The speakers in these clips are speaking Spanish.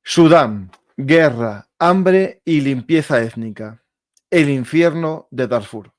Sudán, guerra, hambre y limpieza étnica. El infierno de Darfur.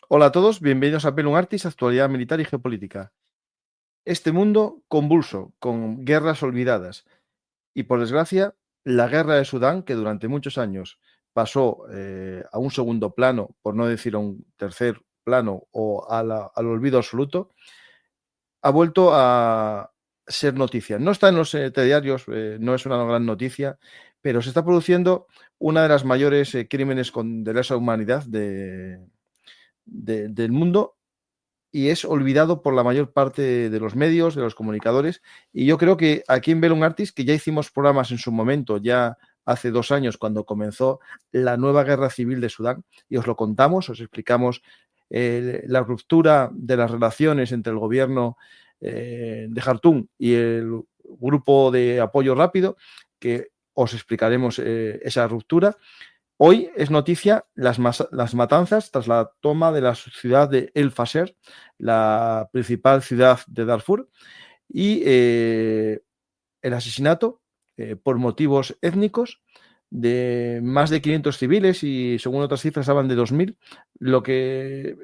Hola a todos, bienvenidos a Bellum Artis, actualidad militar y geopolítica. Este mundo convulso, con guerras olvidadas. Y por desgracia, la guerra de Sudán, que durante muchos años pasó a un segundo plano, por no decir a un tercer plano o al olvido absoluto, ha vuelto a ser noticia. No está en los telediarios, no es una gran noticia, pero se está produciendo una de las mayores crímenes de lesa humanidad del mundo y es olvidado por la mayor parte de los medios, de los comunicadores. Y yo creo que aquí en Bellum Artis, que ya hicimos programas en su momento, ya hace 2 años, cuando comenzó la nueva guerra civil de Sudán, y os lo contamos, os explicamos la ruptura de las relaciones entre el gobierno de Jartum y el grupo de apoyo rápido, que os explicaremos esa ruptura. Hoy es noticia las matanzas tras la toma de la ciudad de El Fasher, la principal ciudad de Darfur, y el asesinato por motivos étnicos de más de 500 civiles y según otras cifras hablan de 2.000. Lo que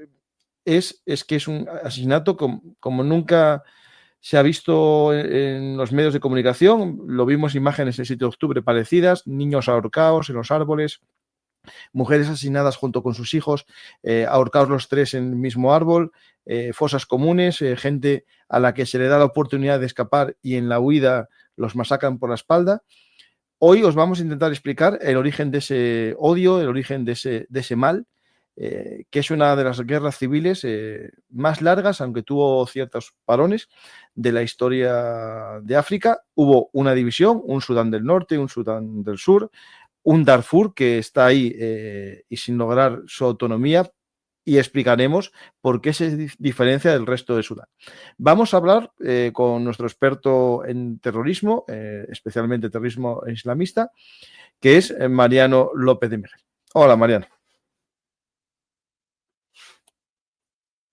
es que es un asesinato como nunca se ha visto en los medios de comunicación. Lo vimos imágenes el 7 de octubre parecidas, niños ahorcados en los árboles, mujeres asesinadas junto con sus hijos, ahorcados los 3 en el mismo árbol, fosas comunes, gente a la que se le da la oportunidad de escapar y en la huida los masacran por la espalda. Hoy os vamos a intentar explicar el origen de ese odio, el origen de ese mal, que es una de las guerras civiles más largas, aunque tuvo ciertos parones, de la historia de África. Hubo una división, un Sudán del Norte, un Sudán del Sur, un Darfur que está ahí y sin lograr su autonomía, y explicaremos por qué se diferencia del resto de Sudán. Vamos a hablar con nuestro experto en terrorismo, especialmente terrorismo islamista, que es Mariano López de Miguel. Hola, Mariano.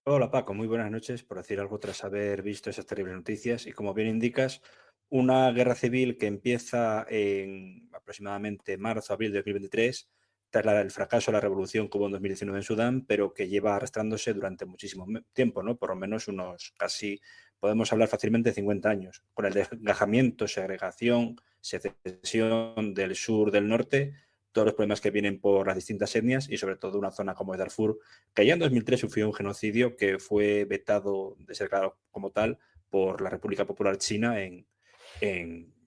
Hola Paco, muy buenas noches. Por decir algo tras haber visto esas terribles noticias y como bien indicas, una guerra civil que empieza en aproximadamente marzo-abril de 2023 tras el fracaso de la revolución que hubo en 2019 en Sudán, pero que lleva arrastrándose durante muchísimo tiempo, ¿no? Por lo menos unos casi, podemos hablar fácilmente de 50 años, con el desgajamiento, segregación, secesión del sur, del norte, todos los problemas que vienen por las distintas etnias y sobre todo una zona como Darfur, que ya en 2003 sufrió un genocidio que fue vetado de ser declarado como tal por la República Popular China en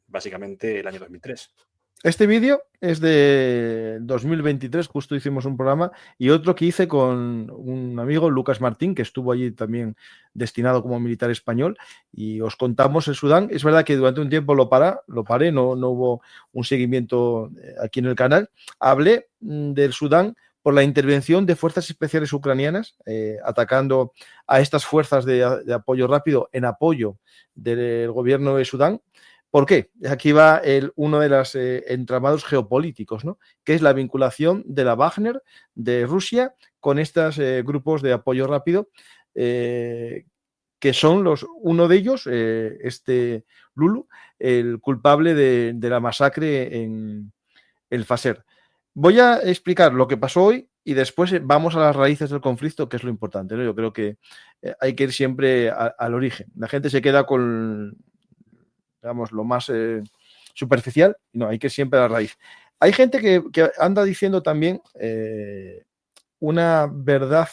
básicamente el año 2003. Este vídeo es de 2023, justo hicimos un programa, y otro que hice con un amigo, Lucas Martín, que estuvo allí también destinado como militar español, y os contamos el Sudán. Es verdad que durante un tiempo lo paré, no hubo un seguimiento aquí en el canal. Hablé del Sudán por la intervención de fuerzas especiales ucranianas, atacando a estas fuerzas de apoyo rápido en apoyo del gobierno de Sudán. ¿Por qué? Aquí va uno de los entramados geopolíticos, ¿no? Que es la vinculación de la Wagner de Rusia con estos grupos de apoyo rápido, que son uno de ellos, Lulu, el culpable de la masacre en el Fasher. Voy a explicar lo que pasó hoy y después vamos a las raíces del conflicto, que es lo importante, ¿no? Yo creo que hay que ir siempre al origen. La gente se queda con, digamos, lo más superficial, no, hay que ir siempre a la raíz. Hay gente que anda diciendo también una verdad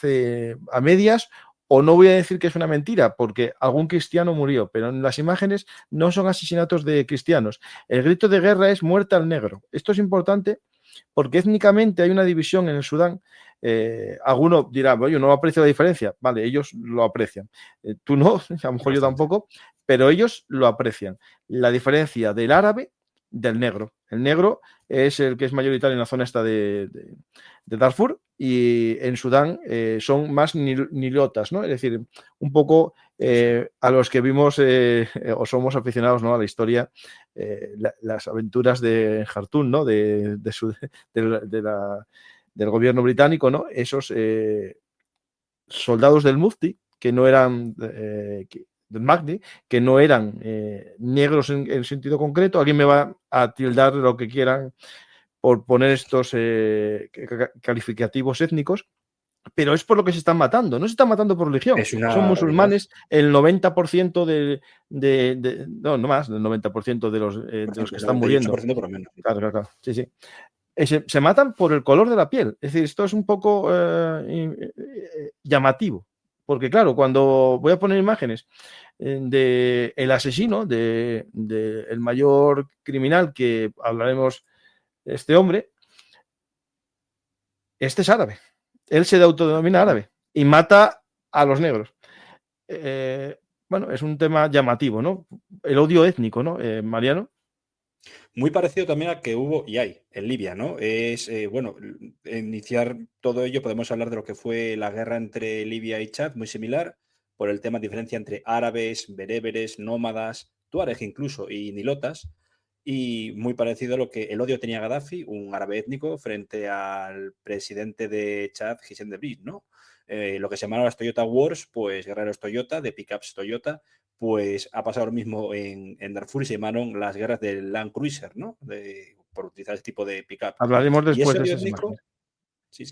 a medias, o no voy a decir que es una mentira, porque algún cristiano murió, pero en las imágenes no son asesinatos de cristianos. El grito de guerra es muerte al negro. Esto es importante porque étnicamente hay una división en el Sudán Alguno dirá, oye, no aprecio la diferencia. Vale, ellos lo aprecian. Tú no, a lo mejor yo tampoco, pero ellos lo aprecian. La diferencia del árabe del negro. El negro es el que es mayoritario en la zona esta de Darfur, y en Sudán son más nilotas, ¿no? Es decir, un poco a los que vimos o somos aficionados, ¿no?, a la historia, las aventuras de Jartún, ¿no?, del gobierno británico, ¿no? Esos soldados del Mufti, que no eran del Mahdi, que no eran negros en sentido concreto. Alguien me va a tildar lo que quieran por poner estos calificativos étnicos, pero es por lo que se están matando. No se están matando por religión. Son musulmanes. El 90% no más, del 90% de los que están muriendo. Por lo menos. Claro. Sí. Se matan por el color de la piel. Es decir, esto es un poco llamativo. Porque, claro, cuando voy a poner imágenes del asesino, del mayor criminal, que hablaremos de este hombre, este es árabe. Él se autodenomina árabe y mata a los negros. Bueno, es un tema llamativo, ¿no? El odio étnico, ¿no, Mariano? Muy parecido también al que hubo y hay en Libia, ¿no? Es, bueno, iniciar todo ello, podemos hablar de lo que fue la guerra entre Libia y Chad, muy similar, por el tema de diferencia entre árabes, bereberes, nómadas, tuareg incluso, y nilotas, y muy parecido a lo que el odio tenía Gaddafi, un árabe étnico, frente al presidente de Chad, Hissène Debris, ¿no? Lo que se llamaron las Toyota Wars, pues guerreros Toyota, de pickups Toyota, pues ha pasado lo mismo en Darfur y se llamaron las guerras del Land Cruiser, ¿no? Por utilizar ese tipo de pickup. Hablaremos después de esas imágenes.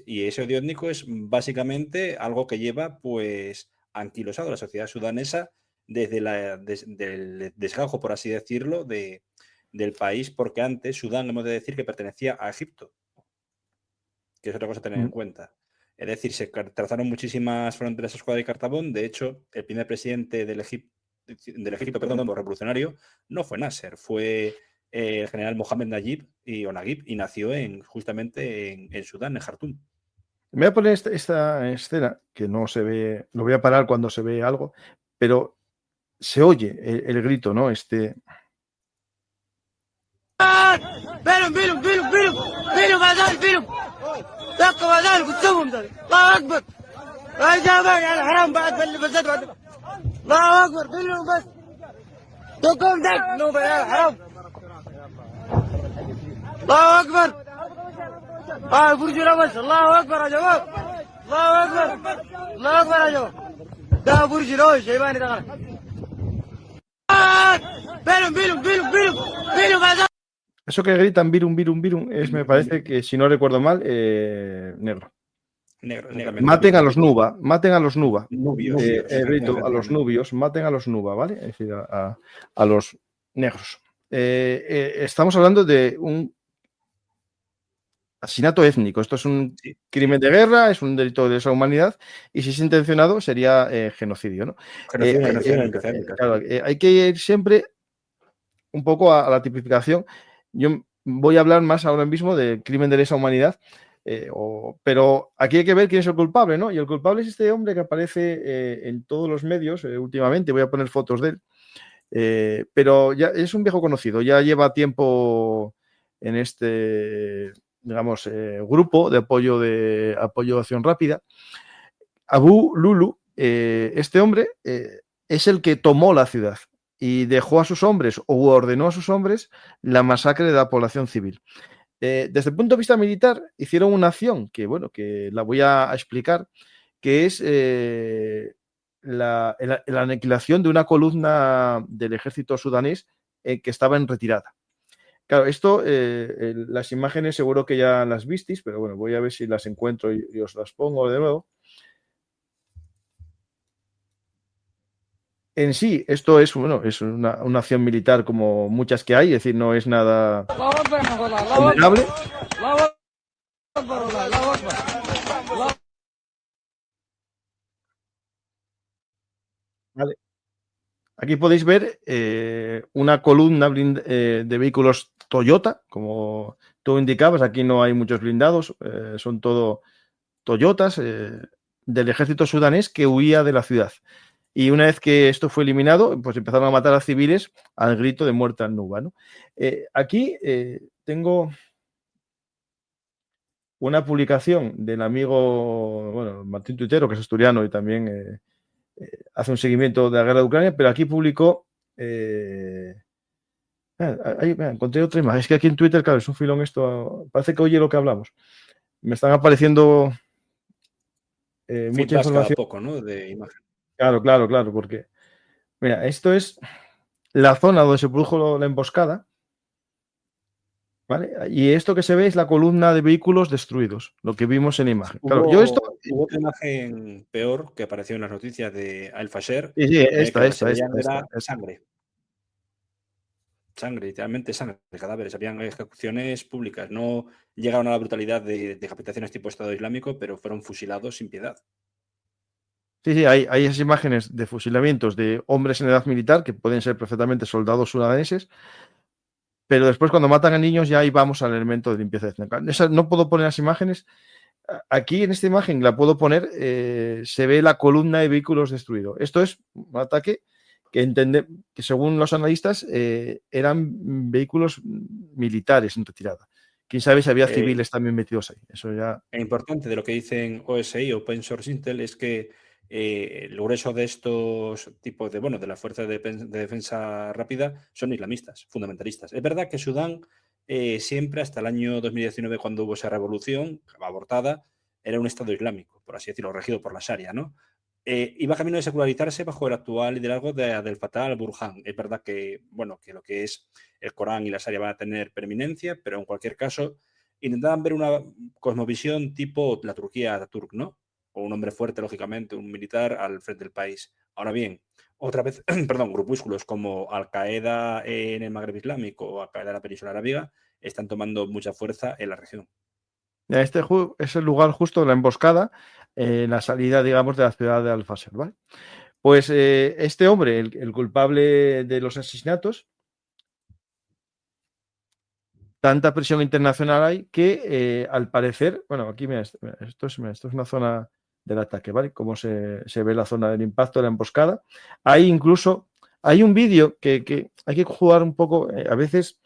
Y ese odio étnico es básicamente algo que lleva, pues, anquilosado a la sociedad sudanesa desde el desgajo, por así decirlo, del país, porque antes Sudán, hemos de decir, que pertenecía a Egipto, que es otra cosa a tener en cuenta. Es decir, se trazaron muchísimas fronteras a Escuadra y Cartabón. De hecho, el primer presidente del Egipto, revolucionario, no fue Nasser, fue el general Mohamed Naguib, y nació justamente en Sudán, en Jartum. Me voy a poner esta escena, que no se ve, lo voy a parar cuando se ve algo, pero se oye el grito, ¿no? Eso que gritan virum, me parece que, si no recuerdo mal, negro. Maten a los Nuba. Nubios, a los nubios, maten a los Nuba, ¿vale? Es decir, a los negros. Estamos hablando de un asesinato étnico. Esto es un crimen de guerra, es un delito de lesa humanidad, y si es intencionado sería genocidio, ¿no? Claro, hay que ir siempre un poco a la tipificación. Yo voy a hablar más ahora mismo del crimen de lesa humanidad, pero aquí hay que ver quién es el culpable, ¿no? Y el culpable es este hombre que aparece en todos los medios últimamente. Voy a poner fotos de él, pero ya es un viejo conocido, ya lleva tiempo en este, digamos, grupo de apoyo de acción rápida. Abu Lulu, este hombre es el que tomó la ciudad y dejó a sus hombres, o ordenó a sus hombres, la masacre de la población civil. Desde el punto de vista militar, hicieron una acción que, bueno, que la voy a explicar, que es la aniquilación de una columna del ejército sudanés que estaba en retirada. Claro, esto, las imágenes seguro que ya las visteis, pero bueno, voy a ver si las encuentro y os las pongo de nuevo. En sí, esto es, bueno, es una acción militar como muchas que hay, es decir, no es nada condenable. Vale. Aquí podéis ver una columna de vehículos Toyota, como tú indicabas. Aquí no hay muchos blindados, son todo Toyotas del ejército sudanés que huía de la ciudad. Y una vez que esto fue eliminado, pues empezaron a matar a civiles al grito de muerte al Nuba, ¿no? Aquí tengo una publicación del amigo, bueno, Martín Tuitero, que es asturiano y también hace un seguimiento de la guerra de Ucrania, pero aquí publicó... encontré otra imagen. Es que aquí en Twitter, claro, es un filón esto. Parece que oye lo que hablamos. Me están apareciendo mucha Feedbacks cada información. poco, ¿no? De imagen. Claro, porque, mira, esto es la zona donde se produjo la emboscada, ¿vale? Y esto que se ve es la columna de vehículos destruidos, lo que vimos en imagen. Claro, yo esto. Hubo otra imagen peor que apareció en las noticias de Al Fasher, Sí, que lo que se esta. veían era sangre. Sangre, literalmente sangre de cadáveres. Habían ejecuciones públicas. No llegaron a la brutalidad de decapitaciones tipo Estado Islámico, pero fueron fusilados sin piedad. Sí, hay esas imágenes de fusilamientos de hombres en edad militar que pueden ser perfectamente soldados sudaneses, pero después cuando matan a niños ya ahí vamos al elemento de limpieza étnica. No puedo poner las imágenes. Aquí en esta imagen la puedo poner, se ve la columna de vehículos destruidos. Esto es un ataque que según los analistas eran vehículos militares en retirada. Quién sabe si había civiles también metidos ahí. Eso ya. E importante de lo que dicen OSI, Open Source Intel, es que el grueso de estos tipos de, bueno, de las fuerzas de defensa rápida son islamistas, fundamentalistas. Es verdad que Sudán siempre, hasta el año 2019, cuando hubo esa revolución abortada, era un Estado islámico, por así decirlo, regido por la Sharia, ¿no? Iba camino de secularizarse bajo el actual liderazgo de Abdel Fattah al-Burhan. Es verdad que, bueno, que lo que es el Corán y la Sharia van a tener preeminencia, pero en cualquier caso intentaban ver una cosmovisión tipo la Turquía Ataturk, ¿no? O un hombre fuerte, lógicamente, un militar al frente del país. Ahora bien, otra vez, perdón, grupúsculos como Al-Qaeda en el Magreb Islámico o Al-Qaeda en la península arábiga están tomando mucha fuerza en la región. Este es el lugar justo de la emboscada, en la salida, digamos, de la ciudad de Al-Fasher, ¿vale? Pues este hombre, el culpable de los asesinatos, tanta presión internacional hay que al parecer, bueno, aquí mira, esto es una zona del ataque, ¿vale? Cómo se ve la zona del impacto de la emboscada. Hay incluso, hay un vídeo que hay que jugar un poco, a veces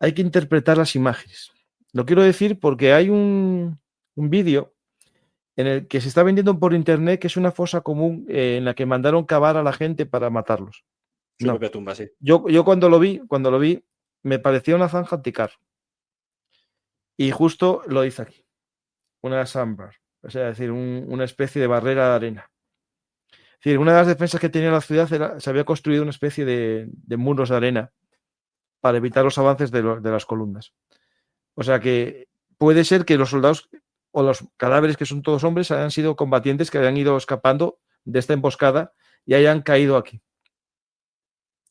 hay que interpretar las imágenes. Lo quiero decir porque hay un vídeo en el que se está vendiendo por internet que es una fosa común en la que mandaron cavar a la gente para matarlos. Su No. propia tumba, sí. Yo cuando lo vi, me parecía una zanja anticar. Y justo lo dice aquí, una sandbar, o sea, es decir, una especie de barrera de arena. Es decir, una de las defensas que tenía la ciudad se había construido una especie de muros de arena para evitar los avances de las columnas. O sea que puede ser que los soldados o los cadáveres, que son todos hombres, hayan sido combatientes que hayan ido escapando de esta emboscada y hayan caído aquí,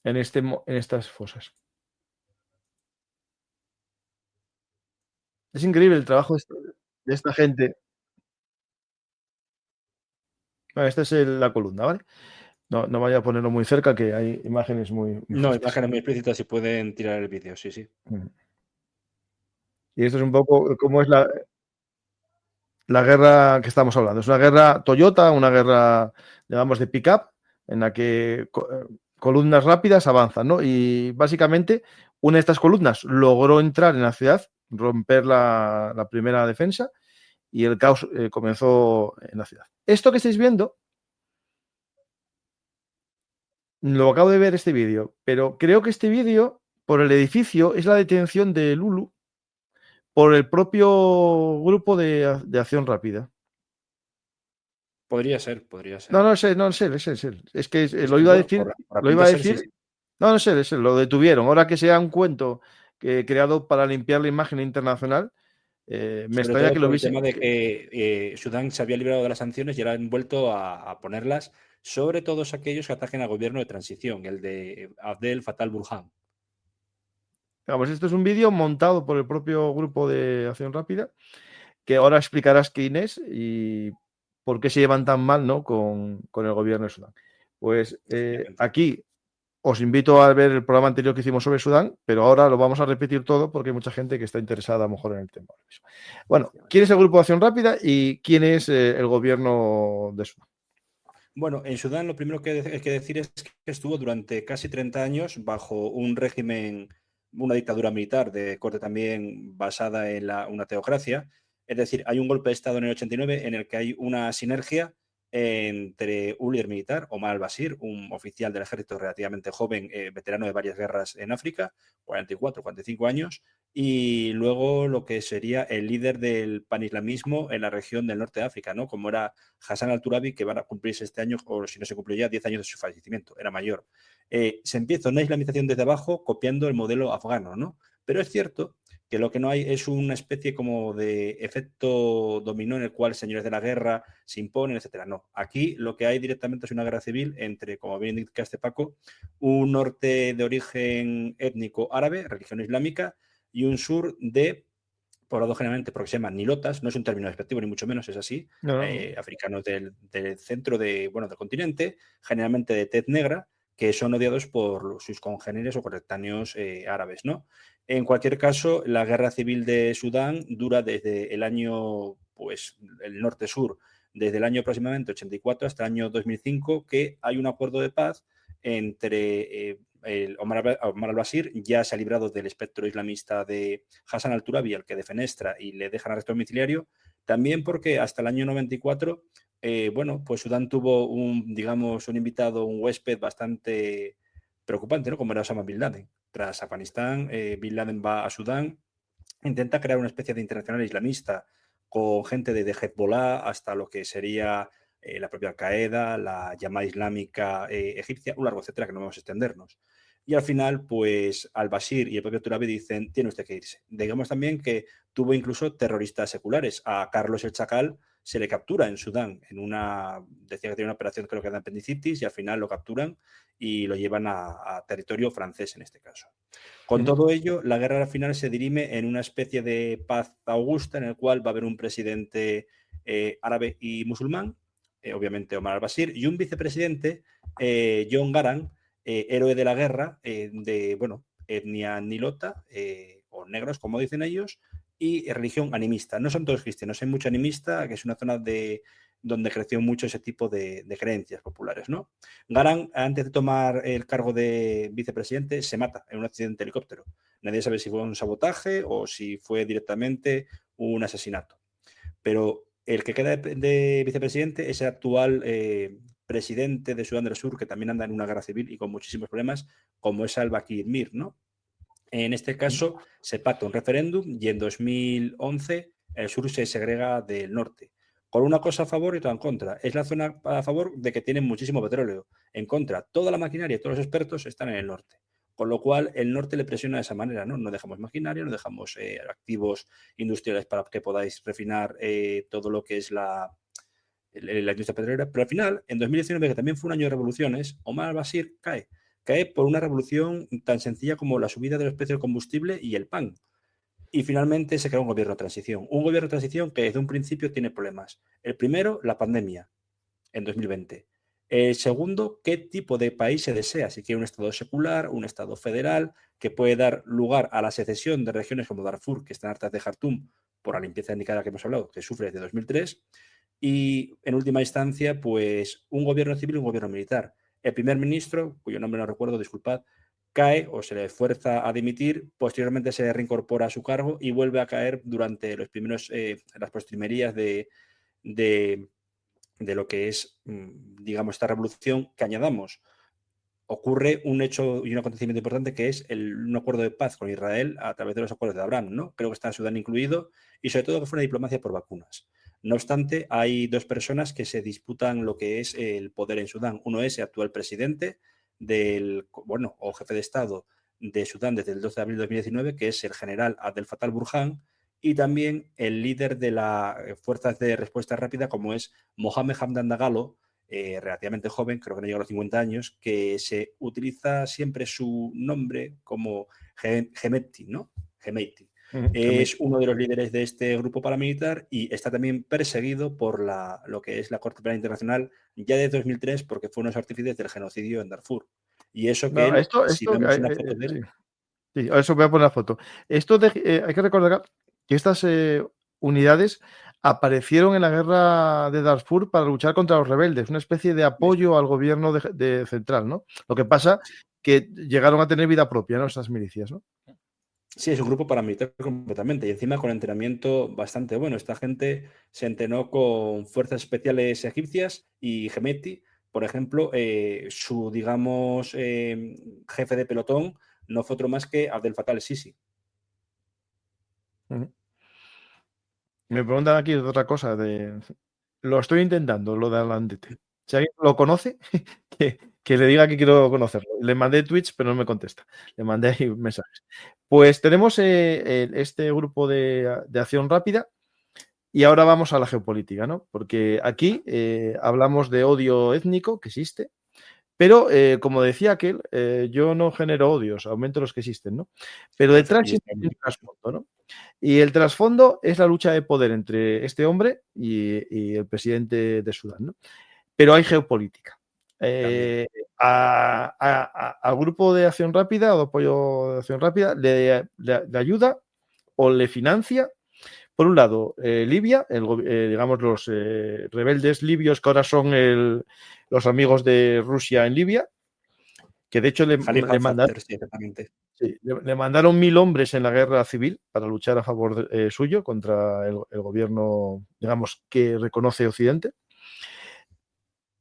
en estas fosas. Es increíble el trabajo de esta gente. Bueno, esta es la columna, ¿vale? No vaya a ponerlo muy cerca, que hay imágenes muy No, fuertes. imágenes muy explícitas y pueden tirar el vídeo, sí, sí. Y esto es un poco cómo es la guerra que estamos hablando. Es una guerra Toyota, una guerra, digamos, de pick-up, en la que columnas rápidas avanzan, ¿no? Y básicamente una de estas columnas logró entrar en la ciudad, romper la primera defensa, y el caos comenzó en la ciudad. Esto que estáis viendo, lo acabo de ver este vídeo, pero creo que este vídeo, por el edificio, es la detención de Lulu por el propio grupo de acción rápida. Podría ser, podría ser. No sé. Es que lo Sí, iba a bueno, decir, por lo iba a ser, sí, decir. sí. No sé, lo detuvieron. Ahora que sea un cuento creado para limpiar la imagen internacional, me Sobre extraña todo que lo por el hubiese. tema de que Sudán se había librado de las sanciones y ahora han vuelto a ponerlas sobre todos aquellos que ataquen al gobierno de transición, el de Abdel Fattah al-Burhan. Vamos, esto es un vídeo montado por el propio grupo de acción rápida, que ahora explicarás quién es y por qué se llevan tan mal, ¿no? con el gobierno de Sudán. Pues aquí os invito a ver el programa anterior que hicimos sobre Sudán, pero ahora lo vamos a repetir todo porque hay mucha gente que está interesada a lo mejor en el tema. Bueno, ¿quién es el Grupo de Acción Rápida y quién es el gobierno de Sudán? Bueno, en Sudán lo primero que hay que decir es que estuvo durante casi 30 años bajo un régimen, una dictadura militar de corte también basada en una teocracia. Es decir, hay un golpe de Estado en el 89 en el que hay una sinergia entre un líder militar, Omar al-Bashir, un oficial del ejército relativamente joven, veterano de varias guerras en África, 44, 45 años, y luego lo que sería el líder del panislamismo en la región del norte de África, ¿no? Como era Hassan al-Turabi, que van a cumplirse este año, o si no se cumplió ya, 10 años de su fallecimiento, era mayor. Se empieza una islamización desde abajo copiando el modelo afgano, ¿no? Pero es cierto que lo que no hay es una especie como de efecto dominó en el cual señores de la guerra se imponen, etcétera. No, aquí lo que hay directamente es una guerra civil entre, como bien indicaste Paco, un norte de origen étnico árabe, religión islámica, y un sur de poblado generalmente porque se llaman nilotas, no es un término despectivo ni mucho menos, es así, No. africanos del centro del continente, generalmente de tez negra, que son odiados por sus congéneres o coetáneos árabes, ¿no? En cualquier caso, la guerra civil de Sudán dura desde el año, pues, el norte-sur, desde el año aproximadamente 84 hasta el año 2005, que hay un acuerdo de paz entre Omar al-Bashir, ya se ha librado del espectro islamista de Hassan al-Turabi, al que defenestra y le dejan arresto domiciliario, también porque hasta el año 94, bueno, pues Sudán tuvo digamos, un invitado, un huésped bastante preocupante, ¿no? Como era Osama Bin Laden. Tras Afganistán, Bin Laden va a Sudán, intenta crear una especie de internacional islamista con gente desde Hezbollah hasta lo que sería la propia Al-Qaeda, la llamada islámica egipcia, un largo etcétera, que no vamos a extendernos. Y al final, pues al-Bashir y el propio Turabi dicen, tiene usted que irse. Digamos también que tuvo incluso terroristas seculares. A Carlos el Chacal se le captura en Sudán, decía que tenía una operación creo que de apendicitis, y al final lo capturan y lo llevan a territorio francés en este caso. Con todo ello, la guerra al final se dirime en una especie de paz augusta en el cual va a haber un presidente árabe y musulmán, obviamente Omar al-Bashir, y un vicepresidente, John Garang, héroe de la guerra, de bueno, etnia nilota, o negros, como dicen ellos, y religión animista. No son todos cristianos, hay mucho animista, que es una zona donde creció mucho ese tipo de creencias populares, ¿no? Garang, antes de tomar el cargo de vicepresidente, se mata en un accidente de helicóptero. Nadie sabe si fue un sabotaje o si fue directamente un asesinato. Pero el que queda de vicepresidente es el actual presidente de Sudán del Sur, que también anda en una guerra civil y con muchísimos problemas, como es Salva Kiir, ¿no? En este caso, se pacta un referéndum y en 2011 el sur se segrega del norte. Con una cosa a favor y otra en contra. Es la zona a favor de que tienen muchísimo petróleo. En contra, toda la maquinaria y todos los expertos están en el norte. Con lo cual, el norte le presiona de esa manera, ¿no? No dejamos maquinaria, no dejamos activos industriales para que podáis refinar todo lo que es la industria petrolera. Pero al final, en 2019, que también fue un año de revoluciones, Omar al-Bashir cae. Cae por una revolución tan sencilla como la subida de los precios del combustible y el pan. Y finalmente se crea un gobierno de transición. Un gobierno de transición que desde un principio tiene problemas. El primero, la pandemia, en 2020. El segundo, qué tipo de país se desea. Si quiere un Estado secular, un Estado federal, que puede dar lugar a la secesión de regiones como Darfur, que están hartas de Jartum, por la limpieza étnica que hemos hablado, que sufre desde 2003. Y en última instancia, pues un gobierno civil y un gobierno militar. El primer ministro, cuyo nombre no recuerdo, disculpad, cae o se le fuerza a dimitir, posteriormente se reincorpora a su cargo y vuelve a caer durante los primeros, las postrimerías de, de lo que es, digamos, esta revolución, que añadamos, ocurre un hecho y un acontecimiento importante que es un acuerdo de paz con Israel a través de los acuerdos de Abraham, ¿no? Creo que está Sudán incluido, y sobre todo que fue una diplomacia por vacunas. No obstante, hay dos personas que se disputan lo que es el poder en Sudán. Uno es el actual presidente bueno, o jefe de Estado de Sudán desde el 12 de abril de 2019, que es el general Abdel Fattah al-Burhan, y también el líder de las fuerzas de respuesta rápida, como es Mohamed Hamdan Dagalo, relativamente joven, creo que no llega a los 50 años, que se utiliza siempre su nombre como Hemeti, ¿no? Hemeti. Es uno de los líderes de este grupo paramilitar y está también perseguido por lo que es la Corte Penal Internacional ya desde 2003 porque fue uno de los artífices del genocidio en Darfur. Y eso que No, él, si vemos una foto de sí, él, sí, eso voy a poner la foto. Hay que recordar que estas unidades aparecieron en la guerra de Darfur para luchar contra los rebeldes, una especie de apoyo al gobierno de central, ¿no? Lo que pasa que llegaron a tener vida propia, ¿no? Esas milicias, ¿no? sí, es un grupo paramilitar completamente y encima con entrenamiento bastante bueno. Esta gente se entrenó con fuerzas especiales egipcias y Gemeti, por ejemplo, su, digamos, jefe de pelotón no fue otro más que Abdel Fattah el-Sisi. Ujú. Me preguntan aquí otra cosa Lo estoy intentando, lo de Alandete. Si alguien lo conoce, que le diga que quiero conocerlo. Le mandé tweets, pero no me contesta. Le mandé ahí mensajes. Pues tenemos este grupo de acción rápida y ahora vamos a la geopolítica, ¿no? Porque aquí hablamos de odio étnico que existe, pero como decía aquel, yo no genero odios, aumento los que existen, ¿no? Pero detrás Y está existe muy un bien eso. trasfondo, ¿no? Y el trasfondo es la lucha de poder entre este hombre y el presidente de Sudán, ¿no? Pero hay geopolítica. También. Al grupo de acción rápida o de apoyo de acción rápida le ayuda o le financia, por un lado, Libia, digamos los rebeldes libios que ahora son los amigos de Rusia en Libia, que de hecho Khalifa Haftar, sí, exactamente. sí, le mandaron 1000 hombres en la guerra civil para luchar a favor suyo contra el gobierno, digamos, que reconoce Occidente.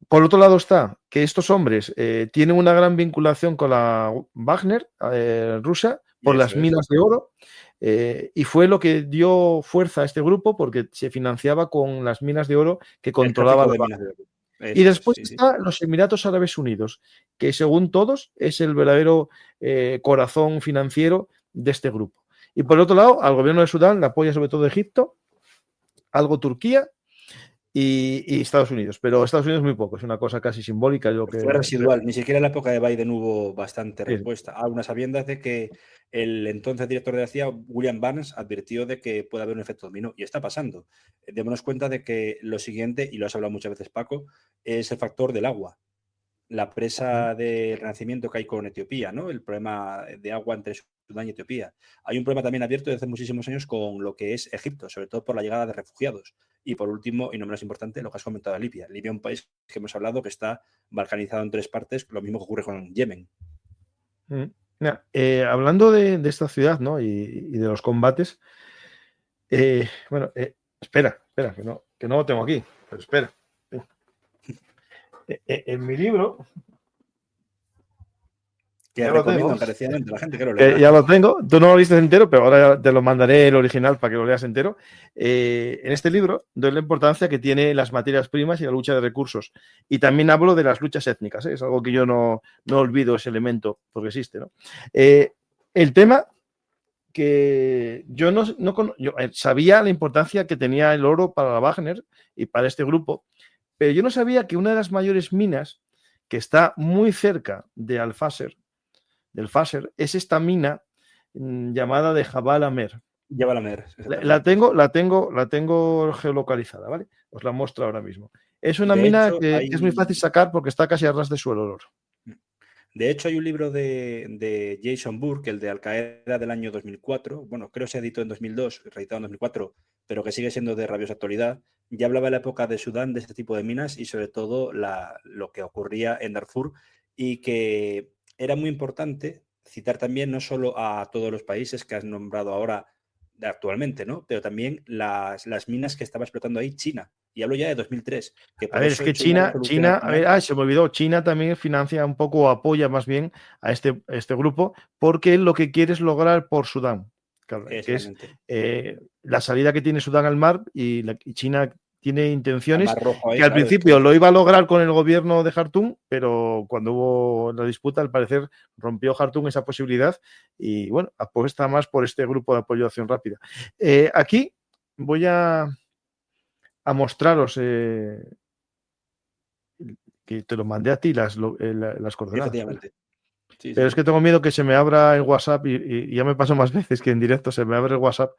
Por otro lado está que estos hombres tienen una gran vinculación con la Wagner rusa por las Eso es. minas de oro y fue lo que dio fuerza a este grupo porque se financiaba con las minas de oro que El controlaba tráfico la de minas Wagner. de oro. Y Eso es, después sí, sí. está los Emiratos Árabes Unidos, que según todos es el verdadero corazón financiero de este grupo. Y por otro lado, al gobierno de Sudán le apoya sobre todo Egipto, algo Turquía y Estados Unidos. Pero Estados Unidos muy poco, es una cosa casi simbólica. Fue residual, ni siquiera en la época de Biden hubo bastante Sí, respuesta. A unas sabiendas de que el entonces director de la CIA, William Burns, advirtió de que puede haber un efecto dominó. Y está pasando. Démonos cuenta de que lo siguiente, y lo has hablado muchas veces, Paco, es el factor del agua. La presa de renacimiento que hay con Etiopía, ¿no? El problema de agua entre Sudán y Etiopía. Hay un problema también abierto desde hace muchísimos años con lo que es Egipto, sobre todo por la llegada de refugiados. Y por último, y no menos importante, lo que has comentado de Libia. Libia es un país que hemos hablado que está balcanizado en tres partes, lo mismo que ocurre con Yemen. Mira, hablando de esta ciudad, ¿no? Y de los combates, bueno, espera, que no lo tengo aquí, pero espera. En mi libro, Que ya lo recomiendo tengo, encarecidamente a la gente que lo lea. ya lo tengo, tú no lo viste entero, pero ahora te lo mandaré el original para que lo leas entero. En este libro doy la importancia que tiene las materias primas y la lucha de recursos. Y también hablo de las luchas étnicas, ¿eh? Es algo que yo no olvido ese elemento, porque existe, ¿no? El tema que yo sabía la importancia que tenía el oro para la Wagner y para este grupo, pero yo no sabía que una de las mayores minas que está muy cerca de del Fasser, es esta mina llamada de Jabal Amer. Lleva la mer, La exactamente. Sí. tengo geolocalizada, ¿vale? Os la muestro ahora mismo. Es una De mina hecho, que es muy fácil hay sacar porque está casi a ras de suelo el oro. De hecho, hay un libro de Jason Burke, el de Al Qaeda del año 2004, bueno, creo que se editó en 2002, reeditado en 2004, pero que sigue siendo de rabiosa actualidad. Ya hablaba de la época de Sudán, de este tipo de minas y sobre todo lo que ocurría en Darfur y que era muy importante citar también no solo a todos los países que has nombrado ahora actualmente, ¿no? Pero también las minas que estaba explotando ahí China. Y hablo ya de 2003, que A por ver, es eso que China resoluciona al A ver, final. se me olvidó, China también financia un poco, o apoya más bien a este grupo, porque lo que quiere es lograr por Sudán, que es Exactamente. la salida que tiene Sudán al mar y China tiene Al intenciones Mar Rojo que ahí, al claro, es principio que lo iba a lograr con el gobierno de Jartum, pero cuando hubo la disputa, al parecer rompió Jartum esa posibilidad y bueno, apuesta más por este grupo de apoyo de acción rápida. Aquí voy a mostraros que te lo mandé a ti las coordenadas. efectivamente. Sí, sí, Pero es sí. que tengo miedo que se me abra el WhatsApp y ya me pasó más veces que en directo se me abre el WhatsApp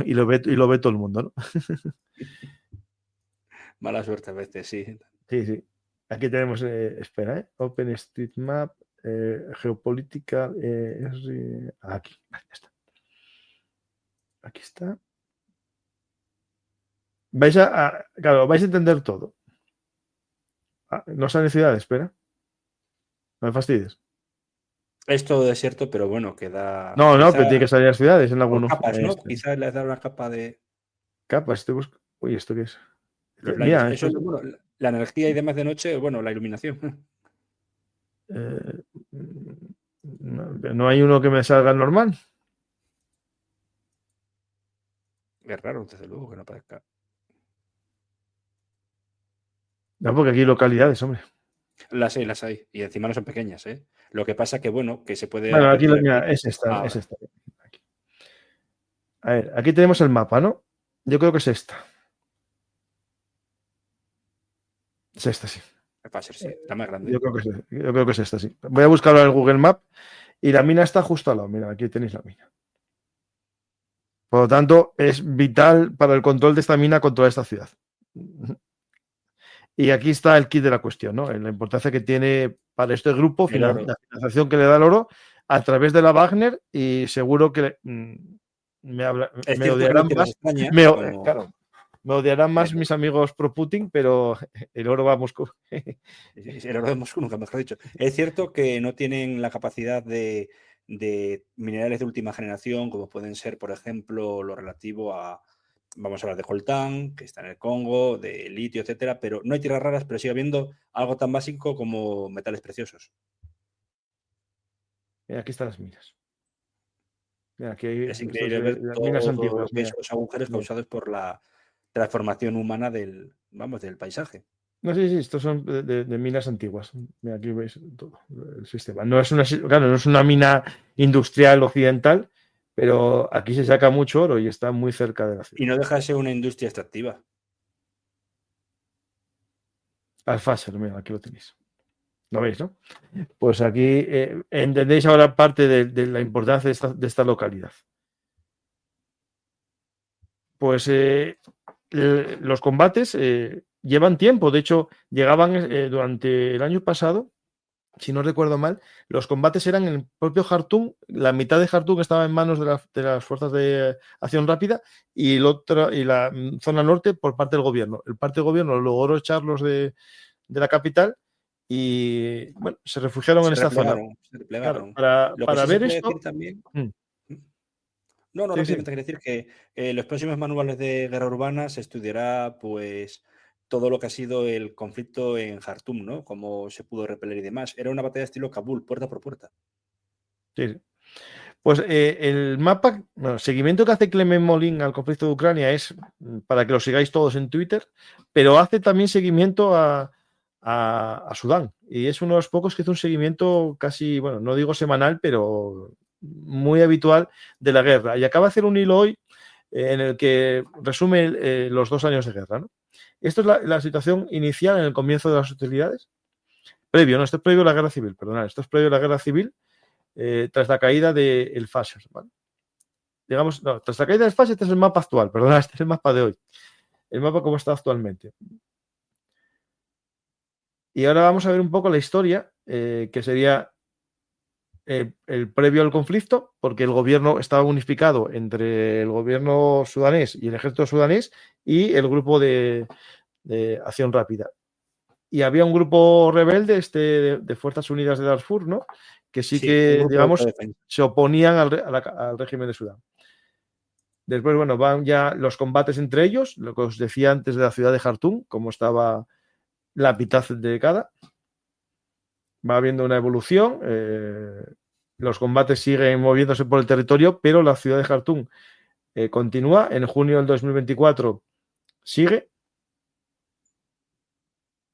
y lo ve todo el mundo, ¿no? Mala suerte a veces, sí. Sí, sí. Aquí tenemos, espera, OpenStreetMap. geopolítica. Aquí, ya está. Aquí está. Claro, vais a entender todo. No salen ciudades, espera. No me fastidies. Es todo desierto, pero bueno, queda. No, Quizá pero tiene que salir las ciudades en por alguno. capas, ¿no? Quizá le da una capa de Capas, estoy buscando. Uy, ¿esto qué es? los layers. Mira, Eso esto es, es. bueno, la energía y demás de noche, bueno, la iluminación. No hay uno que me salga normal. Es raro, desde luego, que no aparezca. No, porque aquí hay localidades, hombre. Las hay, las hay. Y encima no son pequeñas, ¿eh? Lo que pasa que, bueno, que se puede Bueno, aquí, advertir mira, aquí. es esta, es Vale. esta. Aquí. A ver, aquí tenemos el mapa, ¿no? Yo creo que es esta. Es esta, sí. Va a ser, sí. La más grande. Yo creo que es esta, sí. Voy a buscarlo en el Google Map y la mina está justo al lado. Mira, aquí tenéis la mina. Por lo tanto, es vital para el control de esta mina controlar esta ciudad. Y aquí está el kit de la cuestión, ¿no? La importancia que tiene para este grupo El oro. la financiación que le da el oro a través de la Wagner y seguro que me Es cierto que no odiarán te las más. extraña, Claro, me odiarán más mis amigos pro Putin, pero el oro va a Moscú. El oro de Moscú, nunca mejor dicho. Es cierto que no tienen la capacidad de minerales de última generación, como pueden ser, por ejemplo, lo relativo a, vamos a hablar de coltán, que está en el Congo, de litio, etcétera, pero no hay tierras raras, pero sigue habiendo algo tan básico como metales preciosos. Mira, aquí están las minas. Mira, aquí hay Es increíble ver las minas todo lo antiguas. que Mira. son los agujeros causados por la transformación humana del paisaje. No sé si estos son de minas antiguas. Mira, aquí veis todo el sistema. Claro, no es una mina industrial occidental, pero aquí se saca mucho oro y está muy cerca de la ciudad. Y no deja de ser una industria extractiva. Alfásar, mira, aquí lo tenéis. ¿Lo veis, no? Pues aquí entendéis ahora parte de la importancia de esta localidad. Pues los combates llevan tiempo. De hecho, llegaban durante el año pasado, si no recuerdo mal, los combates eran en el propio Jartum. La mitad de Jartum estaba en manos de las fuerzas de acción rápida y la zona norte por parte del gobierno. El parte del gobierno logró echarlos de la capital y bueno, se refugiaron en esta zona. Se Claro, replegaron. Lo que para sí se ver puede esto. decir también. Mm, No, sí, sí. rápidamente quiero decir que los próximos manuales de guerra urbana se estudiará, pues, todo lo que ha sido el conflicto en Jartum, ¿no? Cómo se pudo repeler y demás. Era una batalla estilo Kabul, puerta por puerta. Sí, sí. Pues el mapa, bueno, seguimiento que hace Clement Molin al conflicto de Ucrania es para que lo sigáis todos en Twitter, pero hace también seguimiento a Sudán. Y es uno de los pocos que hace un seguimiento casi, bueno, no digo semanal, pero muy habitual de la guerra. Y acaba de hacer un hilo hoy en el que resume los 2 años de guerra, ¿no? Esto es la situación inicial en el comienzo de las hostilidades. Previo, no, esto es previo a la guerra civil, perdonad, esto es previo a la guerra civil. Tras la caída del Fasher, ¿vale? Digamos, no, tras la caída del Fasher, este es el mapa actual, perdona, este es el mapa de hoy. El mapa como está actualmente. Y ahora vamos a ver un poco la historia, que sería el previo al conflicto, porque el gobierno estaba unificado entre el gobierno sudanés y el ejército sudanés y el grupo de acción rápida. Y había un grupo rebelde de Fuerzas Unidas de Darfur, ¿no? Que sí que, digamos, se oponían al régimen de Sudán. Después, bueno, van ya los combates entre ellos, lo que os decía antes de la ciudad de Jartum, cómo estaba la mitad dedicada. Va habiendo una evolución, los combates siguen moviéndose por el territorio, pero la ciudad de Jartum continúa. En junio del 2024 sigue.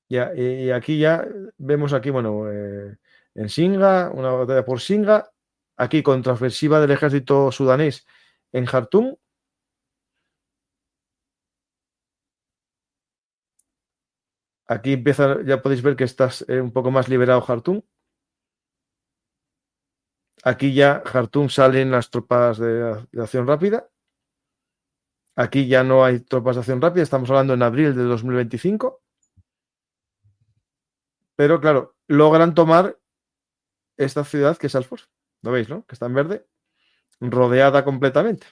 Y aquí ya vemos aquí, bueno, en Singa, una batalla por Singa, aquí contraofensiva del ejército sudanés en Jartum. Aquí empieza, ya podéis ver que estás un poco más liberado Jartum. Aquí ya Jartum salen las tropas de acción rápida. Aquí ya no hay tropas de acción rápida, estamos hablando en abril de 2025. Pero claro, logran tomar esta ciudad que es Al-Furs. ¿Lo veis, no? Que está en verde, rodeada completamente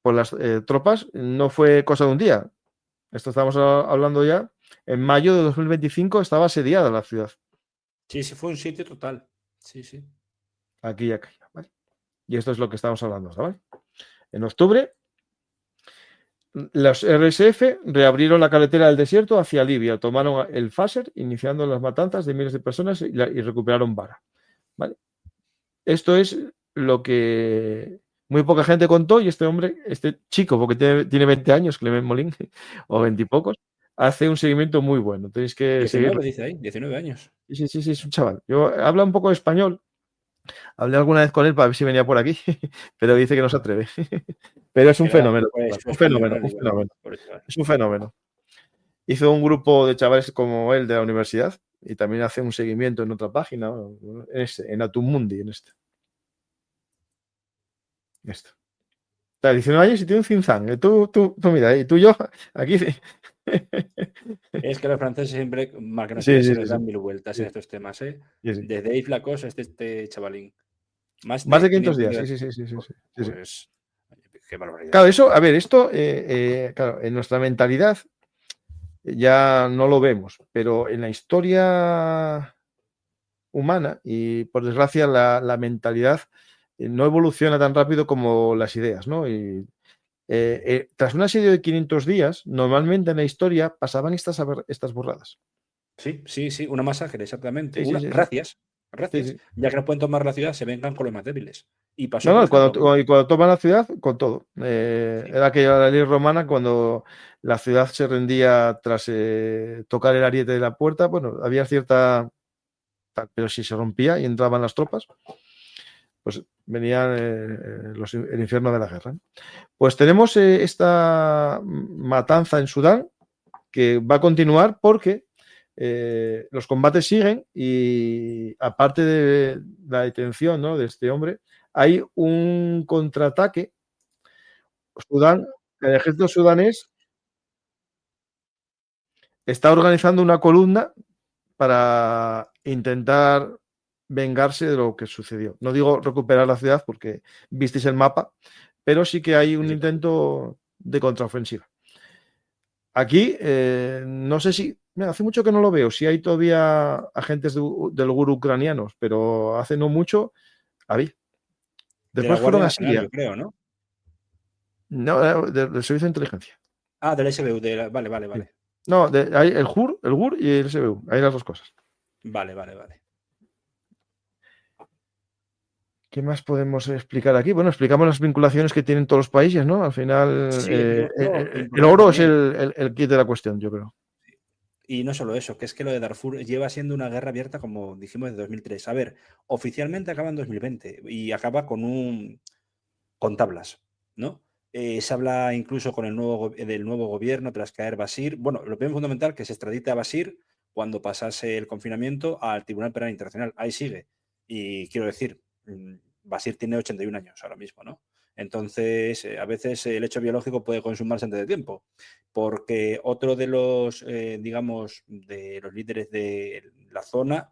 por las tropas. No fue cosa de un día. Esto estamos hablando ya. En mayo de 2025 estaba asediada la ciudad. Sí, sí, fue un sitio total. Sí, sí. Aquí y aquí. ¿Vale? Y esto es lo que estamos hablando, ¿vale? En octubre, los RSF reabrieron la carretera del desierto hacia Libia, tomaron el Fasser, iniciando las matanzas de miles de personas y recuperaron Bara. ¿Vale? Esto es lo que muy poca gente contó y este hombre, este chico, porque tiene 20 años, Clement Molin, o 20 y pocos, hace un seguimiento muy bueno. Tenéis que seguirlo. 19 dice ahí, 19 años. Sí, sí, sí, es un chaval. Yo habla un poco de español. Hablé alguna vez con él para ver si venía por aquí, pero dice que no se atreve. Pero es un Era fenómeno, pues, su un español, fenómeno, ¿no? un Digo, fenómeno. por chaval. Es un fenómeno. Hizo un grupo de chavales como él de la universidad y también hace un seguimiento en otra página, en Atumundi, en este. Esto. Está 19 años y tiene un cinzán. Tú mira, y tú y yo, aquí. Es que los franceses siempre, más que no Sí, sea, sí, se sí, les sí, dan mil vueltas en sí, estos temas, ¿eh? sí, sí. Desde Yves Lacoste hasta este chavalín. Más Más de de 500 500 días, sí, días. sí, sí, sí, sí, sí, sí. Pues, qué barbaridad. Claro, eso, a ver, esto, claro, en nuestra mentalidad ya no lo vemos, pero en la historia humana y por desgracia la mentalidad no evoluciona tan rápido como las ideas, ¿no? Y tras un asedio de 500 días, normalmente en la historia pasaban estas borradas. Sí, sí, sí, una masacre, exactamente. Sí, sí, Una, sí, sí, gracias, sí, gracias. sí. Ya que no pueden tomar la ciudad, se vengan con los más débiles. Y pasó, No, por no, ejemplo, y cuando toman la ciudad, con todo. sí, Era aquella la ley romana cuando la ciudad se rendía tras tocar el ariete de la puerta. Bueno, había cierta. Pero si se rompía y entraban las tropas, pues venía el infierno de la guerra. Pues tenemos esta matanza en Sudán que va a continuar porque los combates siguen y aparte de la detención, ¿no?, de este hombre, hay un contraataque. Sudán, el ejército sudanés está organizando una columna para intentar vengarse de lo que sucedió. No digo recuperar la ciudad porque visteis el mapa, pero sí que hay un sí, intento de contraofensiva. Aquí, no sé si, mira, hace mucho que no lo veo, si hay todavía agentes del GUR ucranianos, pero hace no mucho había. de la Después Guardia fueron a Nacional, Siria, yo creo, ¿no? no, del Servicio de Inteligencia. Ah, del SBU, vale, vale, Sí. vale. No, hay el GUR y el SBU, hay las dos cosas. Vale, vale, vale. ¿Qué más podemos explicar aquí? Bueno, explicamos las vinculaciones que tienen todos los países, ¿no? Al final, Sí, yo, no, el importante oro es también. el kit de la cuestión, yo creo. Y no solo eso, que es que lo de Darfur lleva siendo una guerra abierta, como dijimos, desde 2003. A ver, oficialmente acaba en 2020 y acaba con tablas, ¿no? Se habla incluso con del nuevo gobierno tras caer Bashir. Bueno, lo primero fundamental que se extradite a Bashir cuando pasase el confinamiento al Tribunal Penal Internacional. Ahí sigue. Y quiero decir, Bashir tiene 81 años ahora mismo, ¿no? Entonces, a veces el hecho biológico puede consumarse antes de tiempo, porque otro de los, digamos, de los líderes de la zona,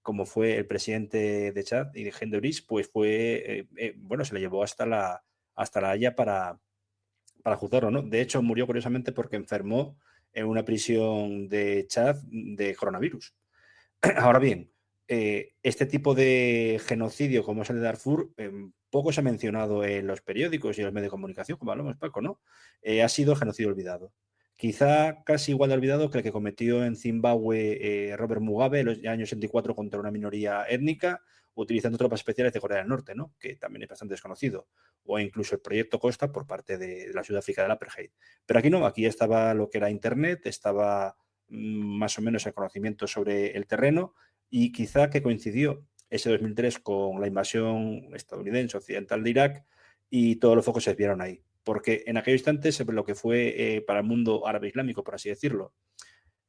como fue el presidente de Chad y de Gendouris, pues fue, bueno, se le llevó hasta la Haya para juzgarlo, ¿no? De hecho, murió curiosamente porque enfermó en una prisión de Chad de coronavirus. Ahora bien, este tipo de genocidio como es el de Darfur, poco se ha mencionado en los periódicos y en los medios de comunicación, como hablamos, Paco, ¿no? Ha sido genocidio olvidado. Quizá casi igual de olvidado que el que cometió en Zimbabue Robert Mugabe en los años 64 contra una minoría étnica, utilizando tropas especiales de Corea del Norte, ¿no? Que también es bastante desconocido. O incluso el proyecto Costa por parte de la Sudáfrica del Apartheid. Pero aquí no, aquí estaba lo que era Internet, estaba más o menos el conocimiento sobre el terreno y quizá que coincidió ese 2003 con la invasión estadounidense occidental de Irak y todos los focos se desviaron ahí. Porque en aquel instante lo que fue para el mundo árabe islámico, por así decirlo,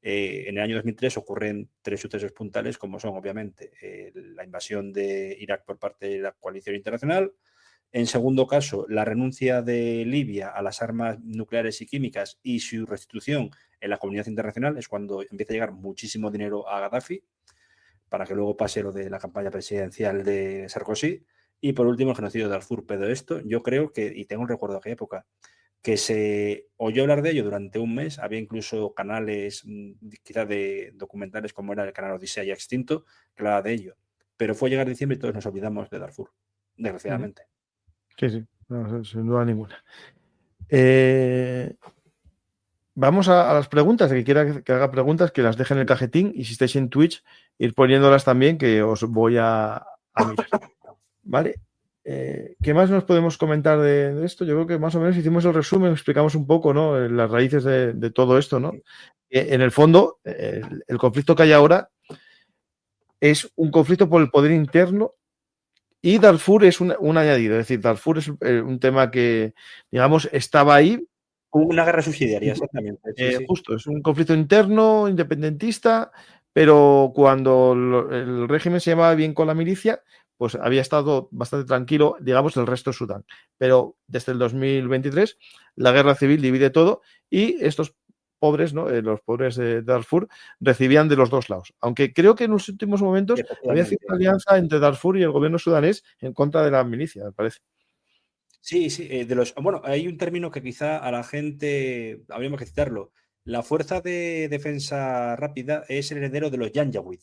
en el año 2003 ocurren tres sucesos puntales, como son obviamente la invasión de Irak por parte de la coalición internacional. En segundo caso, la renuncia de Libia a las armas nucleares y químicas y su restitución en la comunidad internacional es cuando empieza a llegar muchísimo dinero a Gaddafi. para que luego pase lo de la campaña presidencial de Sarkozy. Y por último, el genocidio de Darfur. Pero esto yo creo que, y tengo un recuerdo de aquella época, que se oyó hablar de ello durante un mes. Había incluso canales, quizás de documentales como era el canal Odisea ya extinto, que hablaba de ello. Pero fue llegar diciembre y todos nos olvidamos de Darfur, desgraciadamente. Sí, sí, no, sin duda ninguna. Vamos a las preguntas. El que quiera que haga preguntas, que las deje en el cajetín. Y si estáis en Twitch, ir poniéndolas también, que os voy a mirar. ¿Vale? ¿Qué más nos podemos comentar de esto? Yo creo que más o menos hicimos el resumen, explicamos un poco, ¿no?, las raíces de todo esto, ¿no? En el fondo, el conflicto que hay ahora es un conflicto por el poder interno y Darfur es un añadido. Es decir, Darfur es un tema que, digamos, estaba ahí. Una guerra subsidiaria, exactamente. Sí. Justo, es un conflicto interno, independentista, pero cuando el régimen se llevaba bien con la milicia, pues había estado bastante tranquilo, digamos, el resto de Sudán. Pero desde el 2023 la guerra civil divide todo y estos pobres, ¿no?, los pobres de Darfur, recibían de los dos lados. Aunque creo que en los últimos momentos había cierta alianza entre Darfur y el gobierno sudanés en contra de la milicia, me parece. Sí, bueno, hay un término que quizá a la gente habríamos que citarlo. La Fuerza de Defensa Rápida es el heredero de los Janjaweed.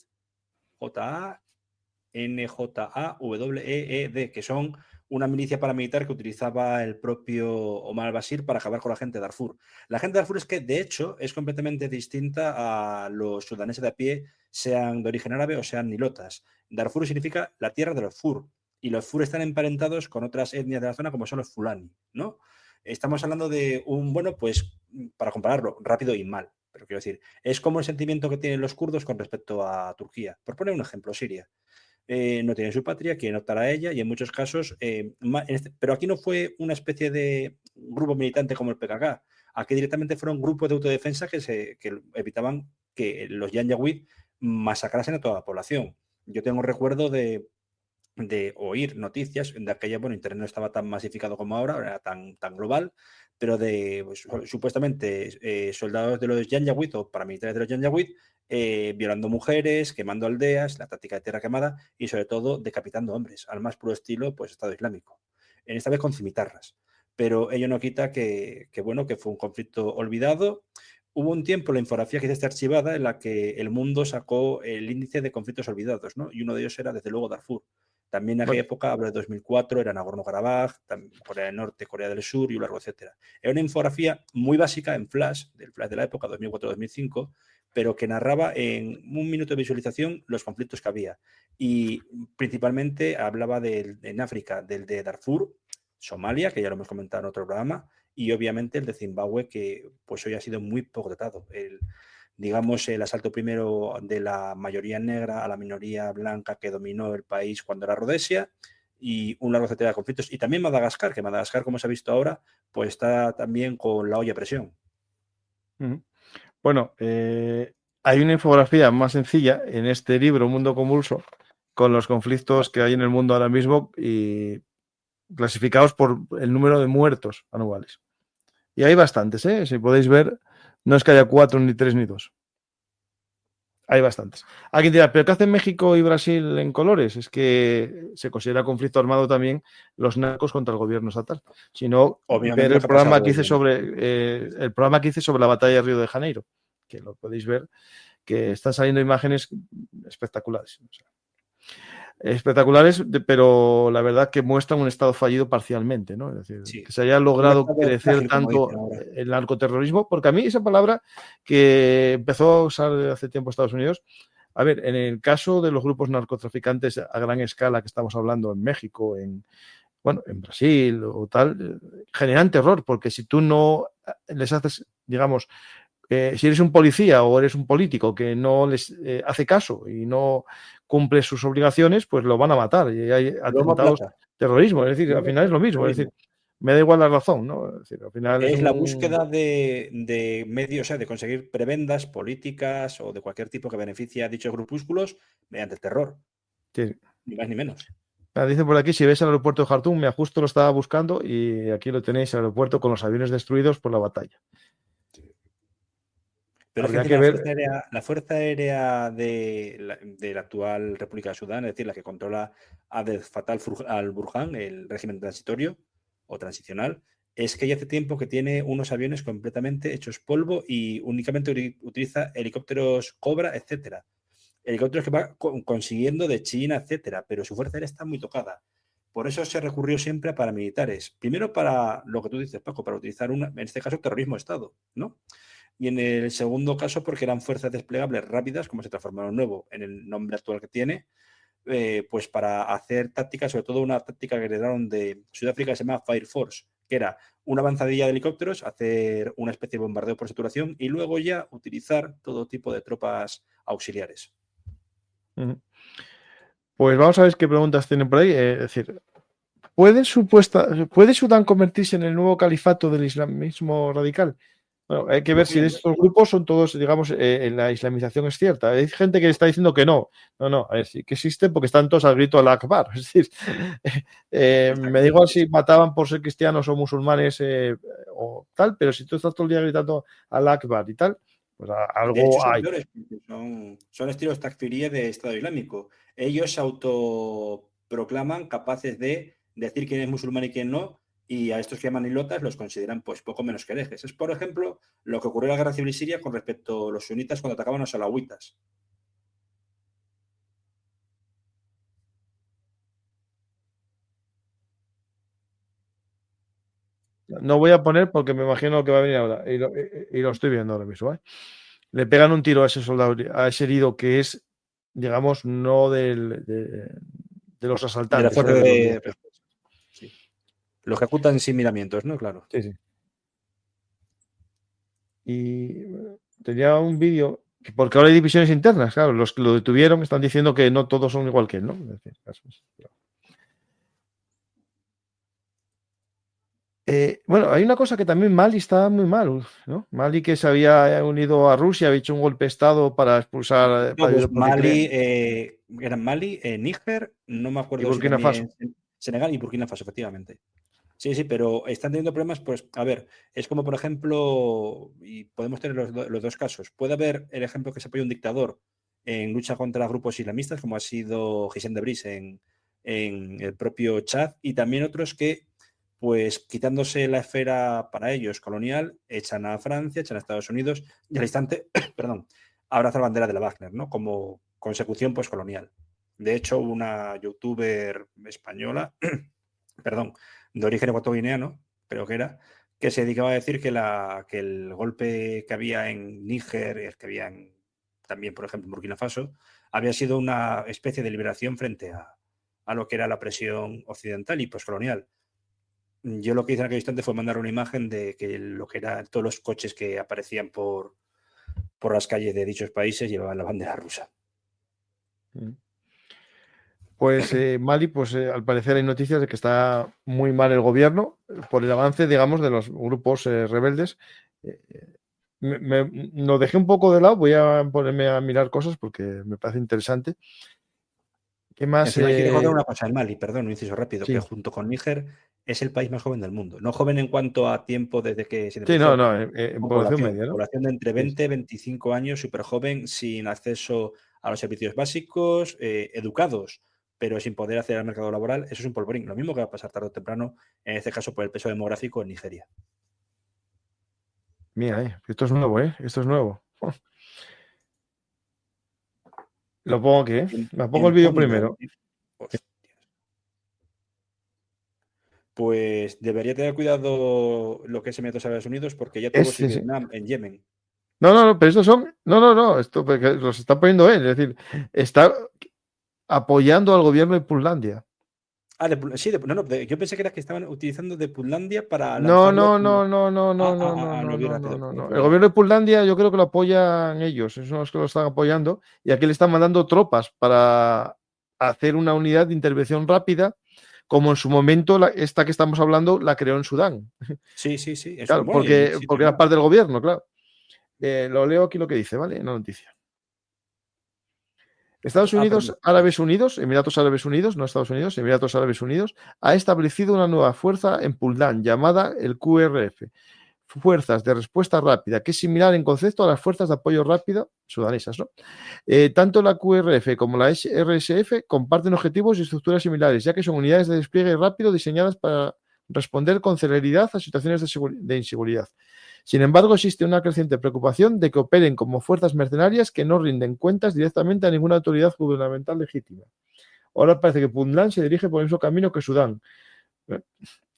JANJAWEED, que son una milicia paramilitar que utilizaba el propio Omar al-Bashir para acabar con la gente de Darfur. La gente de Darfur es que, de hecho, es completamente distinta a los sudaneses de a pie, sean de origen árabe o sean nilotas. Darfur significa la tierra de los Fur, y los Fur están emparentados con otras etnias de la zona como son los Fulani, ¿no? Estamos hablando de bueno, pues, para compararlo, rápido y mal. Pero quiero decir, es como el sentimiento que tienen los kurdos con respecto a Turquía. Por poner un ejemplo, Siria. No tienen su patria, quieren optar a ella y en muchos casos, pero aquí no fue una especie de grupo militante como el PKK, aquí directamente fueron grupos de autodefensa que evitaban que los Janjaweed masacrasen a toda la población. Yo tengo recuerdo de oír noticias, de aquella, bueno, Internet no estaba tan masificado como ahora, era tan global, pero de pues, supuestamente soldados de los Janjaweed o paramilitares de los Janjaweed violando mujeres, quemando aldeas, la táctica de tierra quemada y sobre todo decapitando hombres, al más puro estilo pues Estado Islámico, en esta vez con cimitarras. Pero ello no quita bueno, que fue un conflicto olvidado. Hubo un tiempo, la infografía que está archivada, en la que el mundo sacó el índice de conflictos olvidados, ¿no? Y uno de ellos era, desde luego, Darfur. También en aquella época, hablo de 2004, era Nagorno-Karabaj, Corea del Norte, Corea del Sur y un largo etcétera. Era una infografía muy básica en Flash, del Flash de la época, 2004-2005, pero que narraba en un minuto de visualización los conflictos que había. Y principalmente hablaba en África del de Darfur, Somalia, que ya lo hemos comentado en otro programa, y obviamente el de Zimbabue, que pues hoy ha sido muy poco tratado. Digamos, el asalto primero de la mayoría negra a la minoría blanca que dominó el país cuando era Rodesia, y un largo etcétera de conflictos. Y también Madagascar, que Madagascar, como se ha visto ahora, pues está también con la olla a presión. Bueno, hay una infografía más sencilla en este libro, Mundo Convulso, con los conflictos que hay en el mundo ahora mismo y clasificados por el número de muertos anuales. Y hay bastantes, ¿eh? Si podéis ver, no es que haya 4, ni 3, ni 2. Hay bastantes. Alguien dirá, ¿pero qué hacen México y Brasil en colores? Es que se considera conflicto armado también los narcos contra el gobierno estatal. Si no, ver el programa que hice sobre la batalla de Río de Janeiro, que lo podéis ver, que están saliendo imágenes espectaculares. O sea, espectaculares, pero la verdad que muestran un estado fallido parcialmente, ¿no? Es decir, sí, que se haya logrado crecer tanto el narcoterrorismo, porque a mí esa palabra que empezó a usar hace tiempo Estados Unidos, a ver, en el caso de los grupos narcotraficantes a gran escala que estamos hablando en México, en Brasil o tal, generan terror, porque si tú no les haces, digamos, si eres un policía o eres un político que no les hace caso y no cumple sus obligaciones, pues lo van a matar. Y hay atentados, terrorismo, es decir, al final es lo mismo. Es decir, me da igual la razón, ¿no? Es decir, al final es la búsqueda de medios, o sea, de conseguir prebendas políticas o de cualquier tipo que beneficie a dichos grupúsculos mediante el terror. Sí. Ni más ni menos. Dice por aquí, si ves el aeropuerto de Jartum, me justo lo estaba buscando y aquí lo tenéis, el aeropuerto con los aviones destruidos por la batalla. Pero es que Habría que encima ver. la Fuerza Aérea de la actual República de Sudán, es decir, la que controla Abdel Fattah al-Burhan, el régimen transitorio o transicional, es que ya hace tiempo que tiene unos aviones completamente hechos polvo y únicamente utiliza helicópteros Cobra, etcétera. Helicópteros que va consiguiendo de China, etcétera, pero su Fuerza Aérea está muy tocada. Por eso se recurrió siempre a paramilitares. Primero para lo que tú dices, Paco, para utilizar en este caso, terrorismo de Estado, ¿no? Y en el segundo caso, porque eran fuerzas desplegables rápidas, como se transformaron nuevo en el nombre actual que tiene, pues para hacer tácticas, sobre todo una táctica que heredaron de Sudáfrica que se llama Fire Force, que era una avanzadilla de helicópteros, hacer una especie de bombardeo por saturación y luego ya utilizar todo tipo de tropas auxiliares. Pues vamos a ver qué preguntas tienen por ahí. Es decir, ¿puede Sudán convertirse en el nuevo califato del islamismo radical? Bueno, hay que ver si estos grupos son todos, digamos, la islamización es cierta. Hay gente que está diciendo que no. No, a ver, sí que existe porque están todos al grito al Akbar. Es decir, me da igual si mataban por ser cristianos o musulmanes o tal, pero si tú estás todo el día gritando al Akbar y tal, pues De hecho, algo son hay. peores, porque son estilos takfirí de Estado Islámico. Ellos se autoproclaman capaces de decir quién es musulmán y quién no, y a estos que llaman ilotas los consideran pues poco menos que herejes. Es, por ejemplo, lo que ocurrió en la Guerra Civil Siria con respecto a los sunitas cuando atacaban a los alawitas. No voy a poner porque me imagino lo que va a venir ahora y lo estoy viendo ahora mismo. Le pegan un tiro a ese soldado, a ese herido que es, digamos, no de los De la asaltantes. fuerza de respuesta. Sí. Los que ejecutan sin miramientos, ¿no? Claro. Sí. Y tenía un vídeo, porque ahora hay divisiones internas, claro, los que lo detuvieron están diciendo que no todos son igual que él, ¿no? Es decir, bueno, hay una cosa que también Mali está muy mal, ¿no? Mali que se había unido a Rusia, había hecho un golpe de Estado para expulsar, No, pues porque Mali, eran Mali, Níger, no me y acuerdo si Burkina Faso. también Senegal y Burkina Faso, efectivamente. Sí, pero están teniendo problemas, pues, a ver, es como, por ejemplo, y podemos tener los dos casos. Puede haber el ejemplo que se apoya un dictador en lucha contra grupos islamistas, como ha sido Hissène Debris en el propio Chad, y también otros que, pues, quitándose la esfera para ellos colonial, echan a Francia, echan a Estados Unidos, y al instante, perdón, abrazan la bandera de la Wagner, ¿no? Como consecución postcolonial. De hecho, una youtuber española, perdón, de origen ecuatoguineano, creo que era, que se dedicaba a decir que el golpe que había en Níger, el que había también, por ejemplo, en Burkina Faso, había sido una especie de liberación frente a lo que era la presión occidental y postcolonial. Yo lo que hice en aquel instante fue mandar una imagen de que lo que eran todos los coches que aparecían por las calles de dichos países llevaban la bandera rusa. Pues Mali, pues al parecer hay noticias de que está muy mal el gobierno por el avance, digamos, de los grupos rebeldes. Lo dejé un poco de lado, voy a ponerme a mirar cosas porque me parece interesante. ¿Qué más? Encima hay que recordar una cosa en Mali, perdón, un inciso rápido, Sí. que junto con Níger es el país más joven del mundo. No joven en cuanto a tiempo desde que se Sí, independizó, en con población media, ¿no? población de entre 20 y 25 años, súper joven, sin acceso a los servicios básicos, educados, pero sin poder acceder al mercado laboral. Eso es un polvorín. Lo mismo que va a pasar tarde o temprano, en este caso por el peso demográfico en Nigeria. Mira, esto es nuevo, ¿eh? Esto es nuevo. Lo pongo aquí, ¿eh? Me pongo el vídeo primero. Pues debería tener cuidado lo que es Emiratos Árabes Unidos porque ya tuvo su Vietnam en Yemen. No, pero estos son. No, esto porque los está poniendo él. Es decir, está apoyando al gobierno de Puntlandia. Sí, yo pensé que era que estaban utilizando de Puntlandia para No. lanzarlo. El gobierno de Puntlandia yo creo que lo apoyan ellos, son los que lo están apoyando, y aquí le están mandando tropas para hacer una unidad de intervención rápida, como en su momento esta que estamos hablando la creó en Sudán. Sí. Claro, porque era parte del gobierno, claro. Lo leo aquí lo que dice, ¿vale? En la noticia. Estados Unidos, Árabes Unidos, Emiratos Árabes Unidos, no Estados Unidos, Emiratos Árabes Unidos, ha establecido una nueva fuerza en Puntland llamada el QRF, fuerzas de respuesta rápida, que es similar en concepto a las fuerzas de apoyo rápido sudanesas, ¿no? Tanto la QRF como la RSF comparten objetivos y estructuras similares, ya que son unidades de despliegue rápido diseñadas para responder con celeridad a situaciones de inseguridad. Sin embargo, existe una creciente preocupación de que operen como fuerzas mercenarias que no rinden cuentas directamente a ninguna autoridad gubernamental legítima. Ahora parece que Puntland se dirige por el mismo camino que Sudán.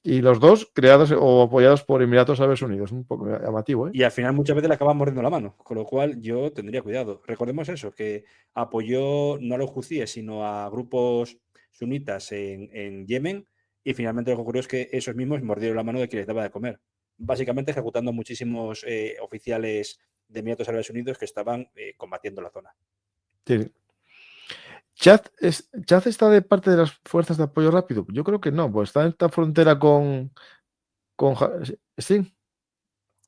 Y los dos creados o apoyados por Emiratos Árabes Unidos. Un poco llamativo, ¿eh? Y al final muchas veces le acaban mordiendo la mano, con lo cual yo tendría cuidado. Recordemos eso, que apoyó no a los hutíes, sino a grupos sunitas en Yemen, y finalmente lo que ocurrió es que esos mismos mordieron la mano de quien les daba de comer, básicamente ejecutando muchísimos oficiales de Emiratos Árabes Unidos que estaban combatiendo la zona. Sí. ¿Chad está de parte de las fuerzas de apoyo rápido? Yo creo que no, pues está en esta frontera con ¿sí?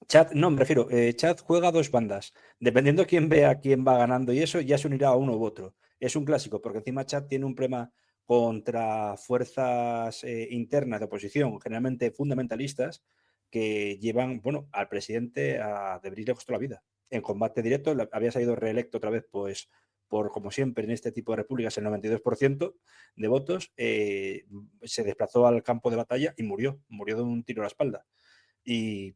Chad, no, me refiero, Chad juega a dos bandas. Dependiendo quién vea quién va ganando y eso, ya se unirá a uno u otro. Es un clásico, porque encima Chad tiene un problema contra fuerzas internas de oposición, generalmente fundamentalistas, que llevan, bueno, al presidente a Debril le costó la vida. En combate directo, había salido reelecto otra vez, pues, por, como siempre, en este tipo de repúblicas, el 92% de votos, se desplazó al campo de batalla y murió de un tiro a la espalda. Y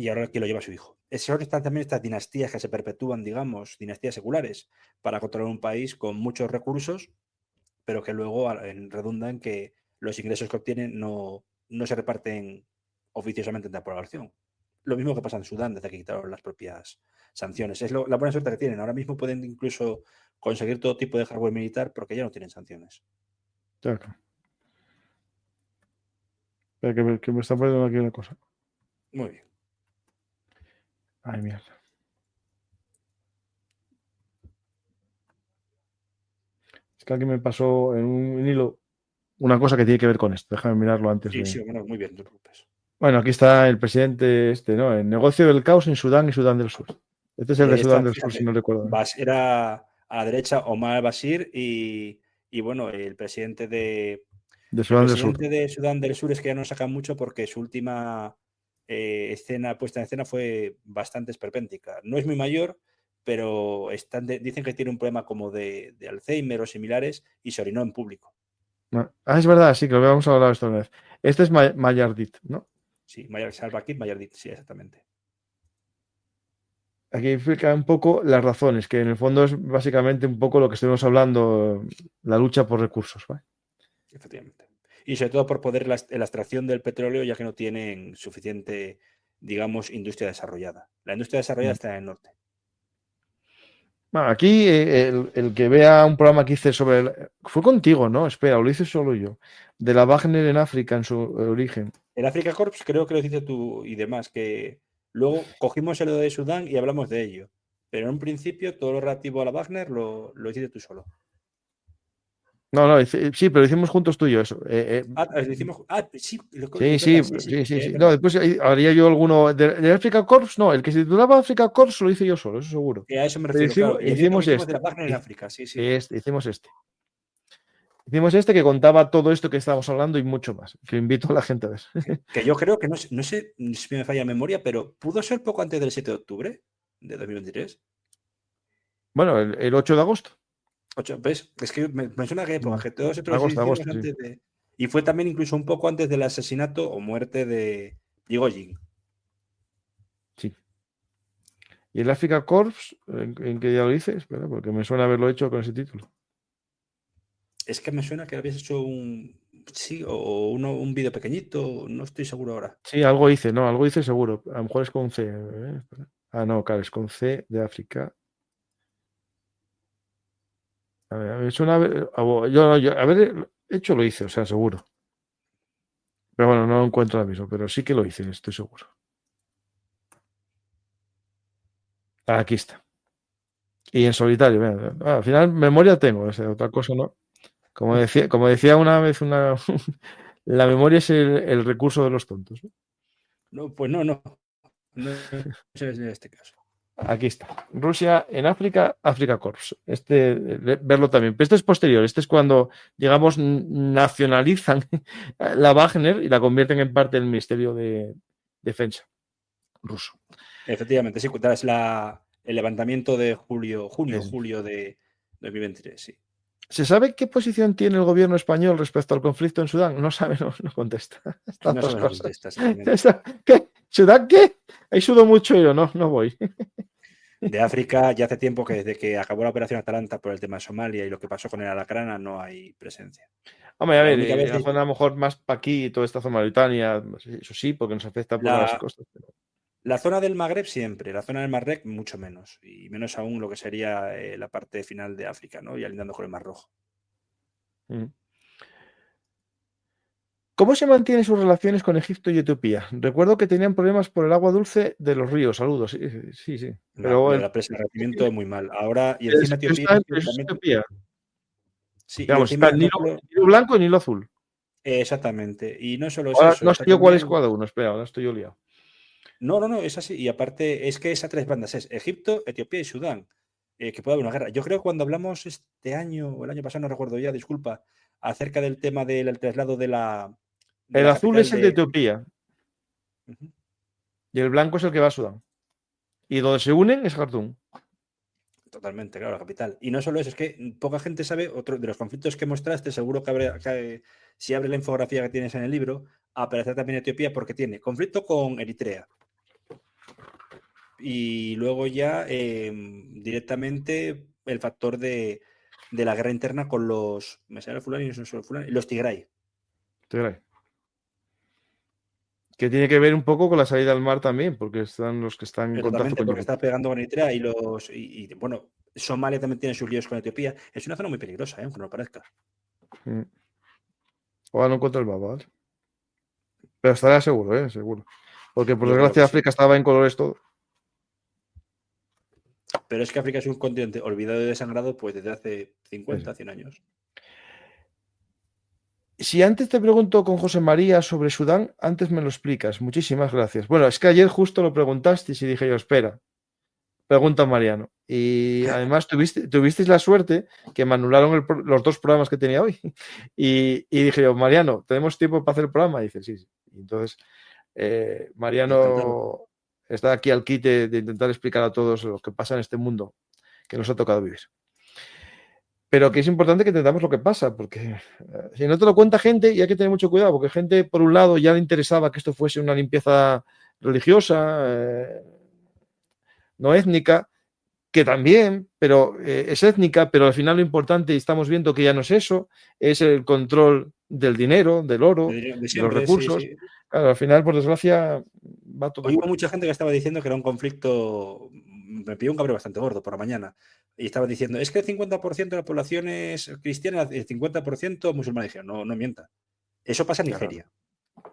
ahora que lo lleva su hijo. Son también estas dinastías que se perpetúan, digamos, dinastías seculares, para controlar un país con muchos recursos, pero que luego redundan en que los ingresos que obtienen no se reparten oficiosamente entre la población. Lo mismo que pasa en Sudán desde que quitaron las propias sanciones. Es la buena suerte que tienen. Ahora mismo pueden incluso conseguir todo tipo de hardware militar porque ya no tienen sanciones. Claro. Que me está poniendo aquí una cosa. Muy bien. Ay, mierda. Es que alguien me pasó en un hilo una cosa que tiene que ver con esto. Déjame mirarlo antes de... Sí, bueno, muy bien, no te preocupes. Bueno, aquí está el presidente ¿no? El negocio del caos en Sudán y Sudán del Sur. Este es el de Sudán del Sur, si no recuerdo. Era a la derecha Omar al-Bashir y bueno, el presidente de Sudán del Sur. de Sudán del Sur es que ya no saca mucho porque su última puesta en escena fue bastante esperpéntica. No es muy mayor, pero dicen que tiene un problema como de Alzheimer o similares y se orinó en público. Es verdad, sí, que lo habíamos hablado esta vez. Este es Mayardit, ¿no? Sí, Mayardit, sí, exactamente. Aquí explica un poco las razones, que en el fondo es básicamente un poco lo que estuvimos hablando, la lucha por recursos, ¿vale? Efectivamente. Y sobre todo por poder la extracción del petróleo, ya que no tienen suficiente, digamos, industria desarrollada. La industria desarrollada está en el norte. Bueno, aquí el que vea un programa que hice sobre... Fue contigo, ¿no? Espera, lo hice solo yo. De la Wagner en África, en su origen. El Africa Corps creo que lo dices tú y demás, que luego cogimos el de Sudán y hablamos de ello. Pero en un principio todo lo relativo a la Wagner lo hiciste tú solo. No, sí, pero lo hicimos juntos tú y yo eso. Sí. Sí. No, después haría yo alguno. ¿De Africa Corps? No, el que se titulaba Africa Corps lo hice yo solo, eso seguro. A eso me refiero, claro. Hicimos este. De la Wagner en África, sí. Hicimos este. Hicimos este que contaba todo esto que estábamos hablando y mucho más. Que invito a la gente a ver. Que yo creo que no sé si me falla la memoria, pero ¿pudo ser poco antes del 7 de octubre de 2023? Bueno, el 8 de agosto. 8, ¿ves? Es que me suena que época, que todos otros agosto, antes de... Y fue también incluso un poco antes del asesinato o muerte de Prigozhin. Sí. ¿Y el Africa Corps? ¿En qué día lo hice? Espera, porque me suena haberlo hecho con ese título. Es que me suena que habías hecho un vídeo pequeñito, no estoy seguro ahora. Sí, algo hice seguro. A lo mejor es con C. No, claro, es con C de África. A ver, es una haber hecho lo hice, o sea, seguro. Pero bueno, no lo encuentro ahora mismo, pero sí que lo hice, estoy seguro. Aquí está. Y en solitario, al final memoria tengo, otra cosa no. Como decía una vez la memoria es el recurso de los tontos. No, pues no. No es en este caso. Aquí está. Rusia en África, Africa Corps. Verlo también. Pero este es posterior. Este es cuando, digamos, nacionalizan la Wagner y la convierten en parte del Ministerio de Defensa. ruso. Efectivamente, sí, tras el levantamiento de julio de 2023, sí. ¿Se sabe qué posición tiene el gobierno español respecto al conflicto en Sudán? No sabe, no contesta. Estas No dos sabe, no cosas. contesta, exactamente. ¿Qué? ¿Sudán qué? Ahí sudo mucho y yo no voy. De África, ya hace tiempo que desde que acabó la operación Atalanta por el tema de Somalia y lo que pasó con el Alacrana, no hay presencia. Hombre, a La ver, única vez la zona a lo mejor más para aquí, toda esta zona Mauritania, eso sí, porque nos afecta por las la, costas. la zona del Magreb siempre, la zona del Magreb mucho menos, y menos aún lo que sería la parte final de África, ¿no? Y alindando con el Mar Rojo. Mm. ¿Cómo se mantienen sus relaciones con Egipto y Etiopía? Recuerdo que tenían problemas por el agua dulce de los ríos. Saludos. Sí. Pero Lo de la presa de Nacimiento muy mal. Ahora, y encima Etiopía está también. Etiopía. Sí, y Digamos, encima, está por el ejemplo, Nilo blanco y el Nilo azul. exactamente. Y no solo es Ahora eso, no está sé yo cuál es también. cada uno. Espera, ahora estoy yo liado. No, es así. Y aparte, es que esas tres bandas es Egipto, Etiopía y Sudán. Que puede haber una guerra. Yo creo que cuando hablamos este año o el año pasado, no recuerdo ya, disculpa, acerca del tema del traslado de El la azul capital es el de de. Etiopía Ujú. y el blanco es el que va a Sudán. Y donde se unen es Jartum. Totalmente, claro, la capital. Y no solo eso, es que poca gente sabe, otro de los conflictos que mostraste, seguro si abre la infografía que tienes en el libro, aparecerá también Etiopía porque tiene conflicto con Eritrea. Y luego ya directamente el factor de la guerra interna con los. Me sale el fulano y no solo fulano, los Tigray. Tigray. Que tiene que ver un poco con la salida al mar también, porque están los que están en contacto Totalmente, con porque está Djibouti. pegando con Eritrea bueno, Somalia también tiene sus líos con Etiopía. Es una zona muy peligrosa, aunque no lo parezca. Mm. Ahora no encuentro el mapa, ¿vale? Pero estará seguro, seguro. Porque por Yo creo que desgracia sí. África estaba en colores todo. Pero es que África es un continente olvidado y desangrado pues desde hace Sí. 50, 100 años. Si antes te pregunto con José María sobre Sudán, antes me lo explicas. Muchísimas gracias. Bueno, es que ayer justo lo preguntaste y dije yo, espera, pregunta a Mariano. Y además tuvisteis la suerte que me anularon los dos programas que tenía hoy. Y dije yo, Mariano, ¿tenemos tiempo para hacer el programa? Y dice, sí. Y entonces, Encantado. Mariano está aquí al quite de intentar explicar a todos lo que pasa en este mundo que nos ha tocado vivir. Pero que es importante que entendamos lo que pasa, porque si no te lo cuenta gente, y hay que tener mucho cuidado, porque gente, por un lado, ya le interesaba que esto fuese una limpieza religiosa, no étnica, que también, pero es étnica, pero al final lo importante, y estamos viendo que ya no es eso, es el control del dinero, del oro, De de los siempre, sí, recursos. sí. Claro, al final, por desgracia, va todo Hoy por hubo ahí. mucha gente que estaba diciendo que era un conflicto, me pidió un cabreo bastante gordo por la mañana, y estaba diciendo, es que el 50% de la población es cristiana, el 50% musulmana. Dijeron, no mienta. Eso pasa en Claro, Nigeria.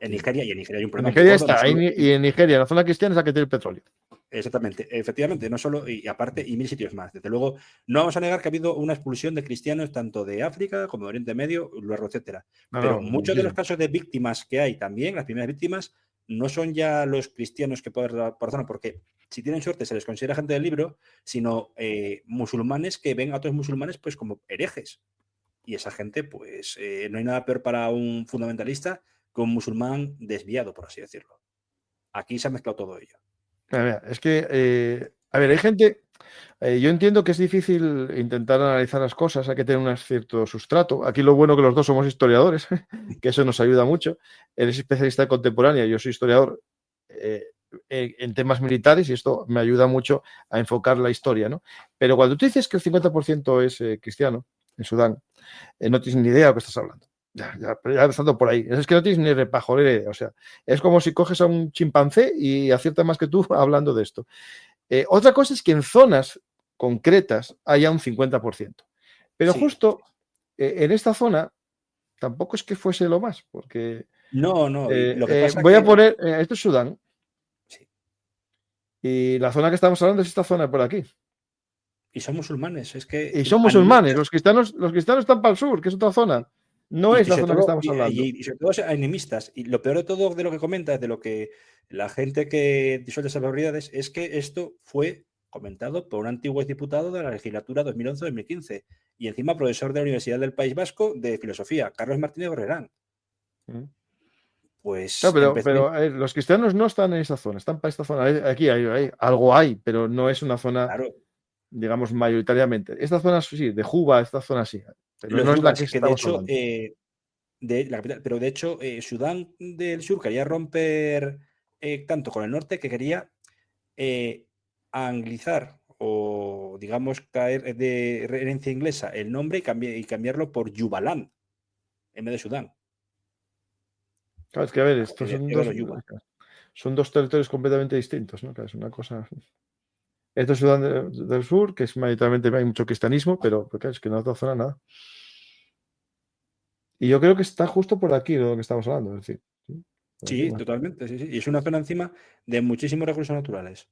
En sí. Nigeria, y en Nigeria hay un En problema muy Nigeria gordo, no está, solo. y en Nigeria, en la zona cristiana, es la que tiene el petróleo. Exactamente, efectivamente, no solo, y aparte, y mil sitios más. Desde luego, no vamos a negar que ha habido una expulsión de cristianos tanto de África como de Oriente Medio, luego, etcétera. Pero No, muchos de los muchísimo. casos de víctimas que hay también, las primeras víctimas, no son ya los cristianos que pueden dar por zona, porque si tienen suerte se les considera gente del libro, sino musulmanes que ven a otros musulmanes pues como herejes. Y esa gente, pues, no hay nada peor para un fundamentalista que un musulmán desviado, por así decirlo. Aquí se ha mezclado todo ello. Mira, es que, a ver, hay gente, yo entiendo que es difícil intentar analizar las cosas, hay que tener un cierto sustrato. Aquí lo bueno que los dos somos historiadores, que eso nos ayuda mucho. Él es especialista en contemporánea, yo soy historiador en temas militares y esto me ayuda mucho a enfocar la historia, ¿no? Pero cuando tú dices que el 50% es cristiano en Sudán, no tienes ni idea de lo que estás hablando. Ya estando por ahí. Es que no tienes ni repajolera idea. O sea, es como si coges a un chimpancé y acierta más que tú hablando de esto. Otra cosa es que en zonas concretas haya un 50%. Pero Sí. justo en esta zona tampoco es que fuese lo más, porque No, y lo que pasa voy a que poner, esto es Sudán, sí, y la zona que estamos hablando es esta zona por aquí. y son musulmanes, es que Y son musulmanes, animistas, los cristianos están para el sur, que es otra zona. No es y la sobre zona que todo, estamos hablando. y sobre todo animistas. Y lo peor de todo de lo que comentas, de lo que la gente que disuelve esas barbaridades, es que esto fue comentado por un antiguo diputado de la legislatura 2011-2015 y encima profesor de la Universidad del País Vasco de Filosofía, Carlos Martínez Borrerán. Pues Claro, empecé, los cristianos no están en esa zona, están para esta zona. Aquí algo hay, pero no es una zona, claro, digamos, mayoritariamente. Esta zona sí, de Juba, esta zona sí, pero los no es la yuglas, que que de estamos hecho, hablando. de la capital, pero de hecho, Sudán del Sur quería romper tanto con el norte que quería eh, anglizar o, digamos, caer de herencia inglesa el nombre y cambiarlo por Jubaland en vez de Sudán, Claro, es que a ver, porque estos decía los Yuba. son dos territorios completamente distintos, ¿no? Claro, es una cosa. Esto es Sudán del Sur, que es mayoritariamente hay mucho cristianismo, pero claro, es que en la otra zona nada. Y yo creo que está justo por aquí de lo que estamos hablando, es decir, ¿sí? Por aquí Sí, más. totalmente, sí, sí. Y es una zona encima de muchísimos recursos naturales.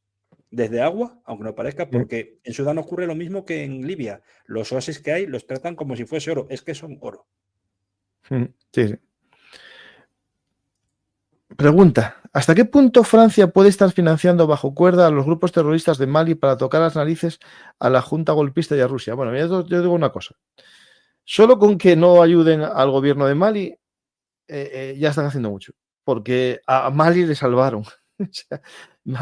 Desde agua, aunque no parezca, Mm, porque en Sudán ocurre lo mismo que en Libia. Los oasis que hay los tratan como si fuese oro. Es que son oro. sí, sí. Pregunta: ¿hasta qué punto Francia puede estar financiando bajo cuerda a los grupos terroristas de Mali para tocar las narices a la junta golpista y a Rusia? Bueno, yo digo una cosa. Solo con que no ayuden al gobierno de Mali, ya están haciendo mucho. Porque a Mali le salvaron. O sea,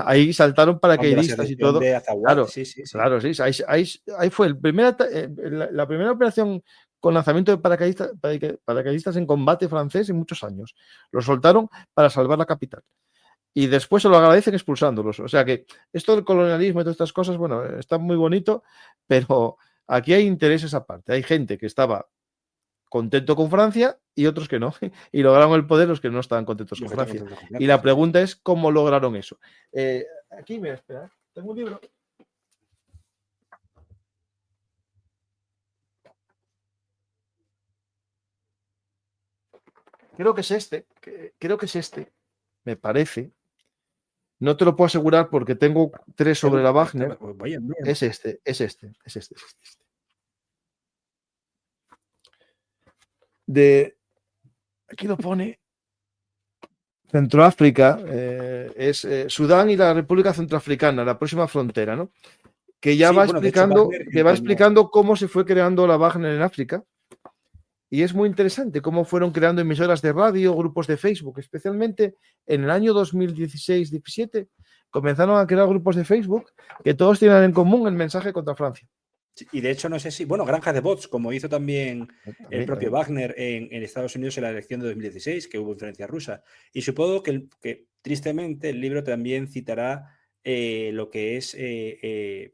ahí saltaron Cuando la paracaidistas y selección todo. de Azawad, Claro, sí, sí, sí. claro, sí. Ahí fue la primera operación con lanzamiento de paracaidistas en combate francés en muchos años. Los soltaron para salvar la capital. Y después se lo agradecen expulsándolos. O sea que esto del colonialismo y todas estas cosas, bueno, está muy bonito, pero aquí hay intereses aparte. Hay gente que estaba contento con Francia y otros que no. Y lograron el poder los que no estaban contentos Los con que te Francia. contesto con Y Francia, la sí, sí. pregunta es cómo lograron eso. Aquí, me espera, tengo un libro. Creo que es este. Creo que es este. Me parece. No te lo puedo asegurar porque tengo 3 sobre la Wagner. Vaya, no, Es este, es este, es este, es este. Aquí lo pone. Centroáfrica, es Sudán y la República Centroafricana, la próxima frontera, ¿no? Que ya sí, va bueno, de hecho, explicando, Wagner que va entrenó. explicando cómo se fue creando la Wagner en África. Y es muy interesante cómo fueron creando emisoras de radio, grupos de Facebook, especialmente en el año 2016-17, comenzaron a crear grupos de Facebook que todos tienen en común el mensaje contra Francia. Sí, y de hecho, no sé si, bueno, Granja de Bots, como hizo también el También, propio también. Wagner en Estados Unidos en la elección de 2016, que hubo influencia rusa. Y supongo que tristemente, el libro también citará lo que es el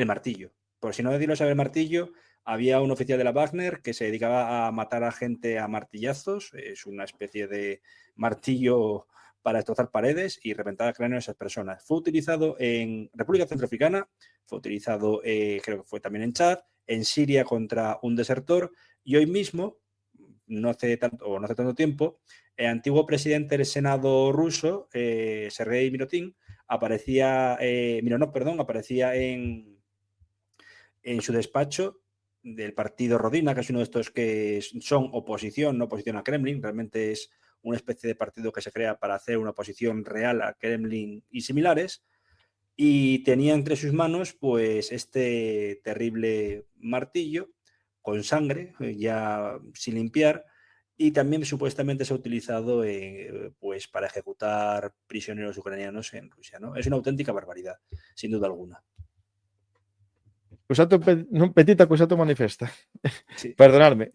martillo. Por si no decirlo sabe el martillo, había un oficial de la Wagner que se dedicaba a matar a gente a martillazos. Es una especie de martillo para destrozar paredes y reventar cráneos a esas personas. Fue utilizado en República Centroafricana, fue utilizado, creo que fue también en Chad, en Siria contra un desertor, y hoy mismo, no hace tanto tiempo, el antiguo presidente del Senado ruso, Sergei Mirotin, aparecía en su despacho del partido Rodina, que es uno de estos que son oposición, no oposición a Kremlin, realmente es una especie de partido que se crea para hacer una oposición real a Kremlin y similares, y tenía entre sus manos pues este terrible martillo con sangre ya sin limpiar, y también supuestamente se ha utilizado pues para ejecutar prisioneros ucranianos en Rusia, ¿no? Es una auténtica barbaridad, sin duda alguna. Accusato, non petita accusato manifesta. Sí. Perdonadme.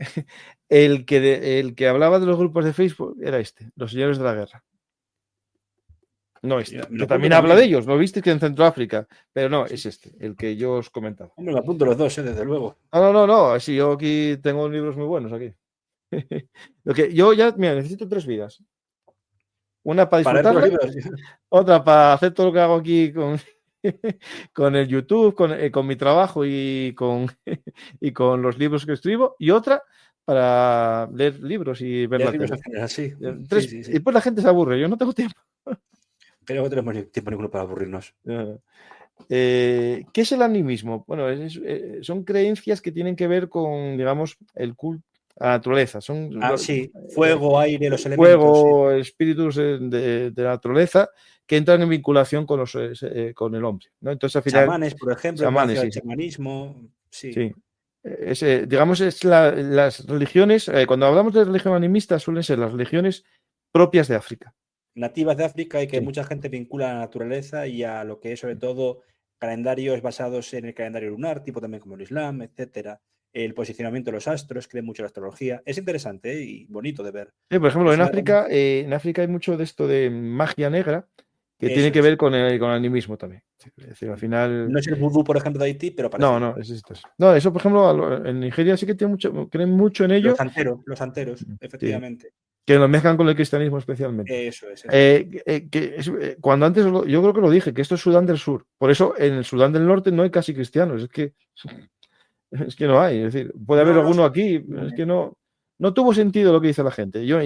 El que hablaba de los grupos de Facebook era este, los señores de la guerra. No Sí, este, me lo que apunto también habla de también. ellos, ¿lo viste? Que en Centroáfrica, pero no, Sí. es este, el que yo os comentaba. Hombre, me apunto los dos, desde luego. No, sí, yo aquí tengo libros muy buenos aquí. Lo que yo ya, mira, necesito 3 vidas. Una para Para leer los disfrutarla, libros. otra para hacer todo lo que hago aquí con, con el YouTube, con mi trabajo y con los libros que escribo, y otra para leer libros y ver Leer la libros tele. en general, sí. Sí, Tres, sí, y sí. pues la gente se aburre, yo no tengo tiempo. Creo que no tenemos tiempo ninguno para aburrirnos. ¿Qué es el animismo? Bueno, son creencias que tienen que ver con, digamos, el culto a la naturaleza. Son Ah, sí. Fuego, aire, los elementos, sí. fuego, espíritus de la naturaleza que entran en vinculación con el hombre, ¿no? Entonces, al final, Chamanes, por ejemplo, es chamanes, parecido al sí, chamanismo. Sí. sí. Digamos, las religiones, cuando hablamos de religión animista, suelen ser las religiones propias de África. Nativas de África y que Sí. mucha gente vincula a la naturaleza y a lo que es sobre todo calendarios basados en el calendario lunar, tipo también como el Islam, etcétera. El posicionamiento de los astros, cree mucho en la astrología. Es interesante, ¿eh? Y bonito de ver. Por ejemplo, Es una rama. En África hay mucho de esto de magia negra que tiene Eso que es. ver con el animismo también. Es decir, al final. No es el vudú, por ejemplo, de Haití, pero No, parecido. no, es esto. No, eso, por ejemplo, en Nigeria sí que tiene mucho, creen mucho en ello. Los santeros, Sí, efectivamente. que lo mezclan con el cristianismo especialmente. Eso es, eso es. Cuando antes, yo creo que lo dije, que esto es Sudán del Sur. Por eso en el Sudán del Norte no hay casi cristianos. Es que no hay. Es decir, puede haber No, no, alguno aquí. Es que efectivamente. no tuvo sentido lo que dice la gente. Yo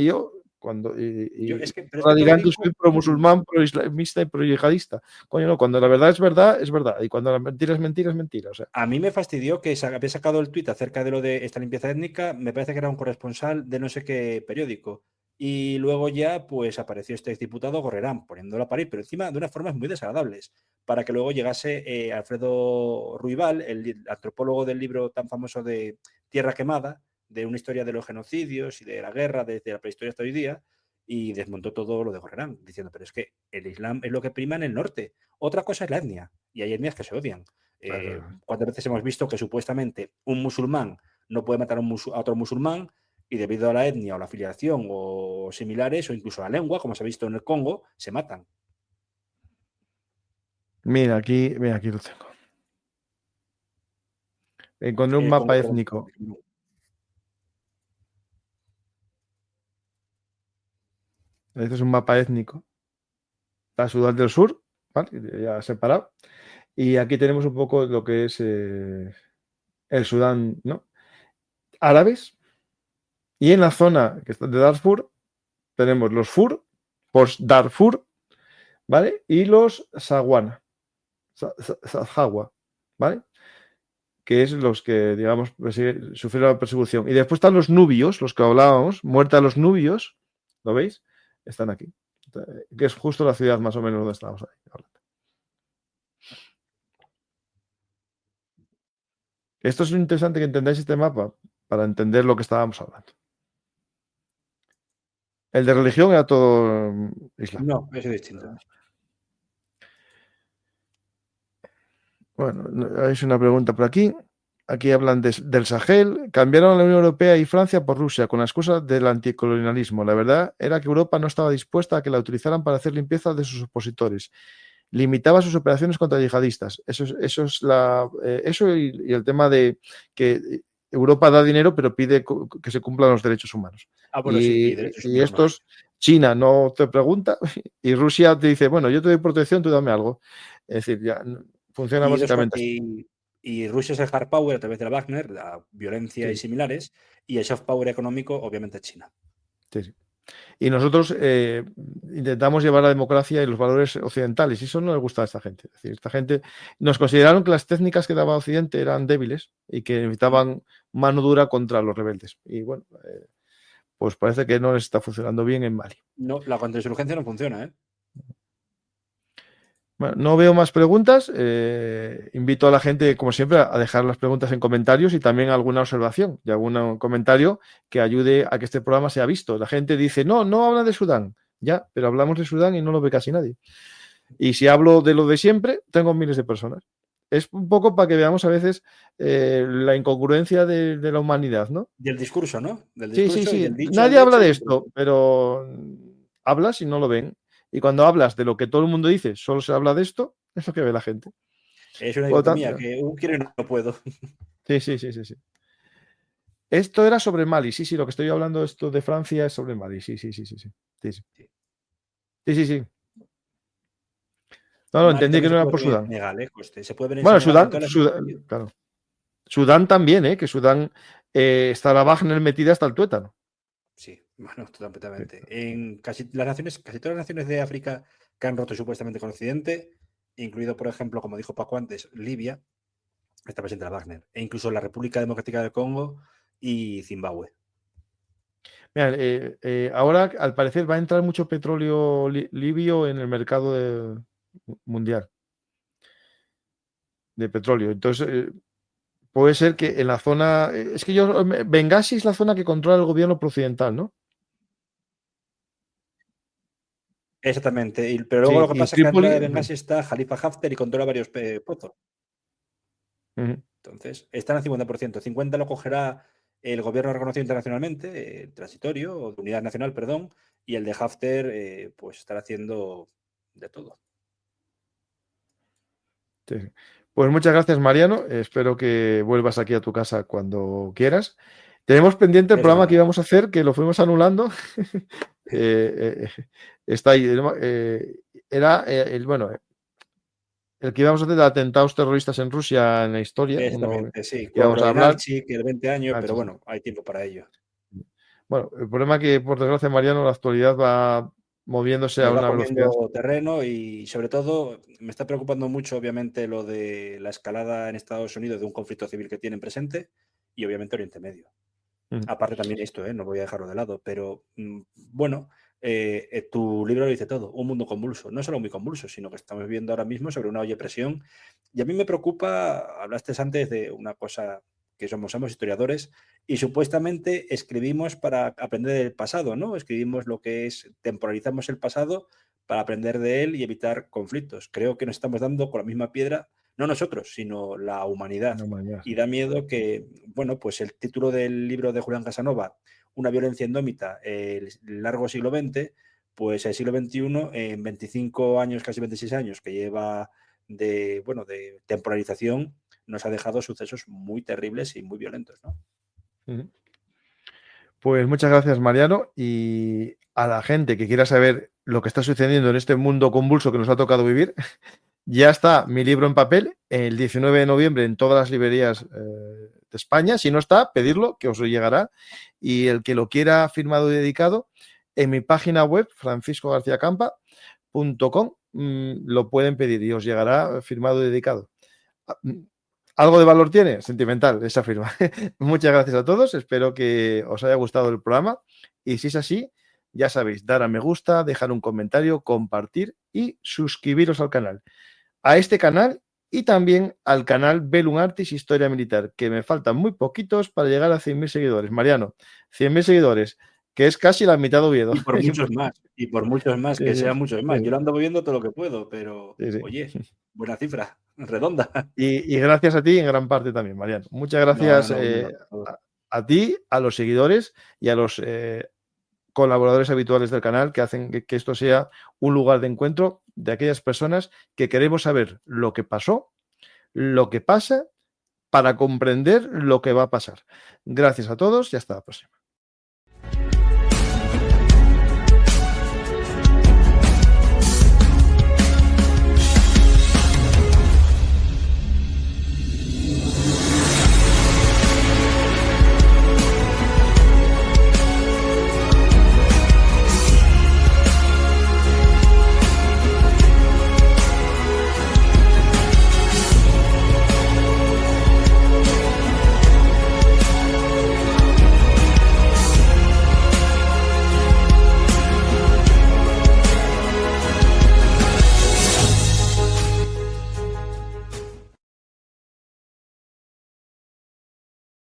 cuando. Pero es que Ahora te lo digan que soy digo. pro musulmán, pro islamista y pro yihadista. Coño, no, cuando la verdad es verdad, es verdad. Y cuando la mentira es mentira, es mentira. O sea, A mí me fastidió que había sacado el tuit acerca de lo de esta limpieza étnica, me parece que era un corresponsal de no sé qué periódico. Y luego ya, pues apareció este exdiputado Gorrerán, poniéndolo a parir, pero encima de unas formas muy desagradables, para que luego llegase Alfredo Ruibal, el antropólogo del libro tan famoso de Tierra Quemada, de una historia de los genocidios y de la guerra desde la prehistoria hasta hoy día, y desmontó todo lo de Gorrerán, diciendo, pero es que el Islam es lo que prima en el norte. Otra cosa es la etnia, y hay etnias que se odian. ¿Cuántas veces hemos visto que supuestamente un musulmán no puede matar a otro musulmán y debido a la etnia o la afiliación o similares o incluso a la lengua, como se ha visto en el Congo, se matan? mira, aquí lo tengo. Encontré un mapa Congo, perdón. étnico. Este es un mapa étnico. La Sudán del Sur, ¿vale? Ya separado. Y aquí tenemos un poco lo que es el Sudán, ¿no? Árabes. Y en la zona que está de Darfur tenemos los Fur, post-Darfur, ¿vale? Y los Sawana, Sahawa, ¿vale? Que es los que, digamos, sufrieron la persecución. Y después están los nubios, los que hablábamos, muerta a los nubios, ¿lo veis? Están aquí. Que es justo la ciudad más o menos donde estamos ahí hablando. Esto es interesante que entendáis este mapa para entender lo que estábamos hablando. El de religión era todo islam. No, eso es distinto. Bueno, hay una pregunta por aquí. Aquí hablan del Sahel. Cambiaron la Unión Europea y Francia por Rusia con la excusa del anticolonialismo. La verdad era que Europa no estaba dispuesta a que la utilizaran para hacer limpieza de sus opositores. Limitaba sus operaciones contra yihadistas. Eso y el tema de que Europa da dinero pero pide que se cumplan los derechos humanos. Bueno, sí, y derechos humanos. China no te pregunta y Rusia te dice, bueno, yo te doy protección, tú dame algo. Es decir, ya funciona básicamente así. Y Rusia es el hard power a través de la Wagner, la violencia y Sí, similares, y el soft power económico, obviamente, es China. sí. Y nosotros intentamos llevar la democracia y los valores occidentales, y eso no le gusta a esta gente. Es decir, esta gente nos consideraron que las técnicas que daba Occidente eran débiles y que necesitaban mano dura contra los rebeldes. Y bueno, pues parece que no les está funcionando bien en Mali. No, la contrainsurgencia no funciona, ¿eh? Bueno, no veo más preguntas. Invito a la gente, como siempre, a dejar las preguntas en comentarios y también alguna observación y algún comentario que ayude a que este programa sea visto. La gente dice, no habla de Sudán. Ya, pero hablamos de Sudán y no lo ve casi nadie. Y si hablo de lo de siempre, tengo miles de personas. Es un poco para que veamos a veces la incongruencia de la humanidad, ¿no? Del discurso, ¿no? Del Sí, discurso y del dicho al nadie habla hecho. de esto, pero hablas y no lo ven. Y cuando hablas de lo que todo el mundo dice, solo se habla de esto, es lo que ve la gente. Es una Por lo dicotomía, tanto, que quiero y no puedo. sí. Esto era sobre Mali, sí, lo que estoy hablando esto de Francia es sobre Mali, sí. No, Mali entendí que también no se era puede por ver en Sudán. Senegal, ¿eh? Coste. Se puede ver en Bueno, Senegal en todas las... Claro. Sudán también, que Sudán está la Wagner metida hasta el tuétano. Sí, bueno, totalmente. En casi todas las naciones de África que han roto supuestamente con Occidente, incluido, por ejemplo, como dijo Paco antes, Libia, está presente la Wagner, e incluso la República Democrática del Congo y Zimbabue. Mira, ahora al parecer va a entrar mucho petróleo libio en el mercado mundial de petróleo. Entonces, puede ser que en la zona. Es que Benghazi es la zona que controla el gobierno occidental, ¿no? Exactamente. Pero luego Sí, lo que y pasa es que arriba Trípoli. de Bengasi está Jalifa Haftar y controla varios pozos. Ujú. Entonces, están al 50%. 50% lo cogerá el gobierno reconocido internacionalmente, transitorio, o de unidad nacional, perdón, y el de Haftar, pues estará haciendo de todo. Sí. Pues muchas gracias, Mariano. Espero que vuelvas aquí a tu casa cuando quieras. Tenemos pendiente el Eso programa que seguro. íbamos a hacer, que lo fuimos anulando. Está ahí. Era bueno, el que íbamos a hacer de atentados terroristas en Rusia en la historia. Uno Exactamente, sí, que con íbamos lo a de hablar. Nalchi, que el 20 años, Ah, pero sí, sí. bueno, hay tiempo para ello. Bueno, el problema es que, por desgracia, Mariano, la actualidad va moviéndose a Nos va una velocidad. comiendo terreno y sobre todo me está preocupando mucho, obviamente, lo de la escalada en Estados Unidos de un conflicto civil que tienen presente y obviamente Oriente Medio. Mm. Aparte también esto, no voy a dejarlo de lado, pero bueno, tu libro lo dice todo, un mundo convulso, no solo muy convulso, sino que estamos viviendo ahora mismo sobre una olla de presión. Y a mí me preocupa, hablaste antes de una cosa que somos historiadores y supuestamente escribimos para aprender del pasado, ¿no? Escribimos lo que es, temporalizamos el pasado para aprender de él y evitar conflictos. Creo que nos estamos dando con la misma piedra, no nosotros, sino la humanidad. No, mañana, Y sí. da miedo que, bueno, pues el título del libro de Julián Casanova, Una violencia indómita, el largo siglo XX, pues el siglo XXI, en 25 años, casi 26 años que lleva de temporalización, nos ha dejado sucesos muy terribles y muy violentos, ¿no? Ujú. Pues muchas gracias, Mariano. Y a la gente que quiera saber lo que está sucediendo en este mundo convulso que nos ha tocado vivir, ya está mi libro en papel el 19 de noviembre en todas las librerías de España. Si no está, pedirlo, que os llegará. Y el que lo quiera firmado y dedicado, en mi página web, franciscogarciacampa.com, lo pueden pedir y os llegará firmado y dedicado. ¿Algo de valor tiene? Sentimental, esa firma. Muchas gracias a todos. Espero que os haya gustado el programa. Y si es así, ya sabéis, dar a me gusta, dejar un comentario, compartir y suscribiros al canal. A este canal y también al canal Bellum Artis Historia Militar, que me faltan muy poquitos para llegar a 100.000 seguidores. Mariano, 100.000 seguidores, que es casi la mitad de Oviedo. Y por muchos más, Sí, que sí, sean muchos más. Yo sí, lo ando viendo todo lo que puedo, pero sí, sí. oye, buena cifra, redonda. Y gracias a ti en gran parte también, Mariano. Muchas No, no, gracias no, un honor. a ti, a los seguidores y a los colaboradores habituales del canal que hacen que esto sea un lugar de encuentro de aquellas personas que queremos saber lo que pasó, lo que pasa, para comprender lo que va a pasar. Gracias a todos y hasta la próxima.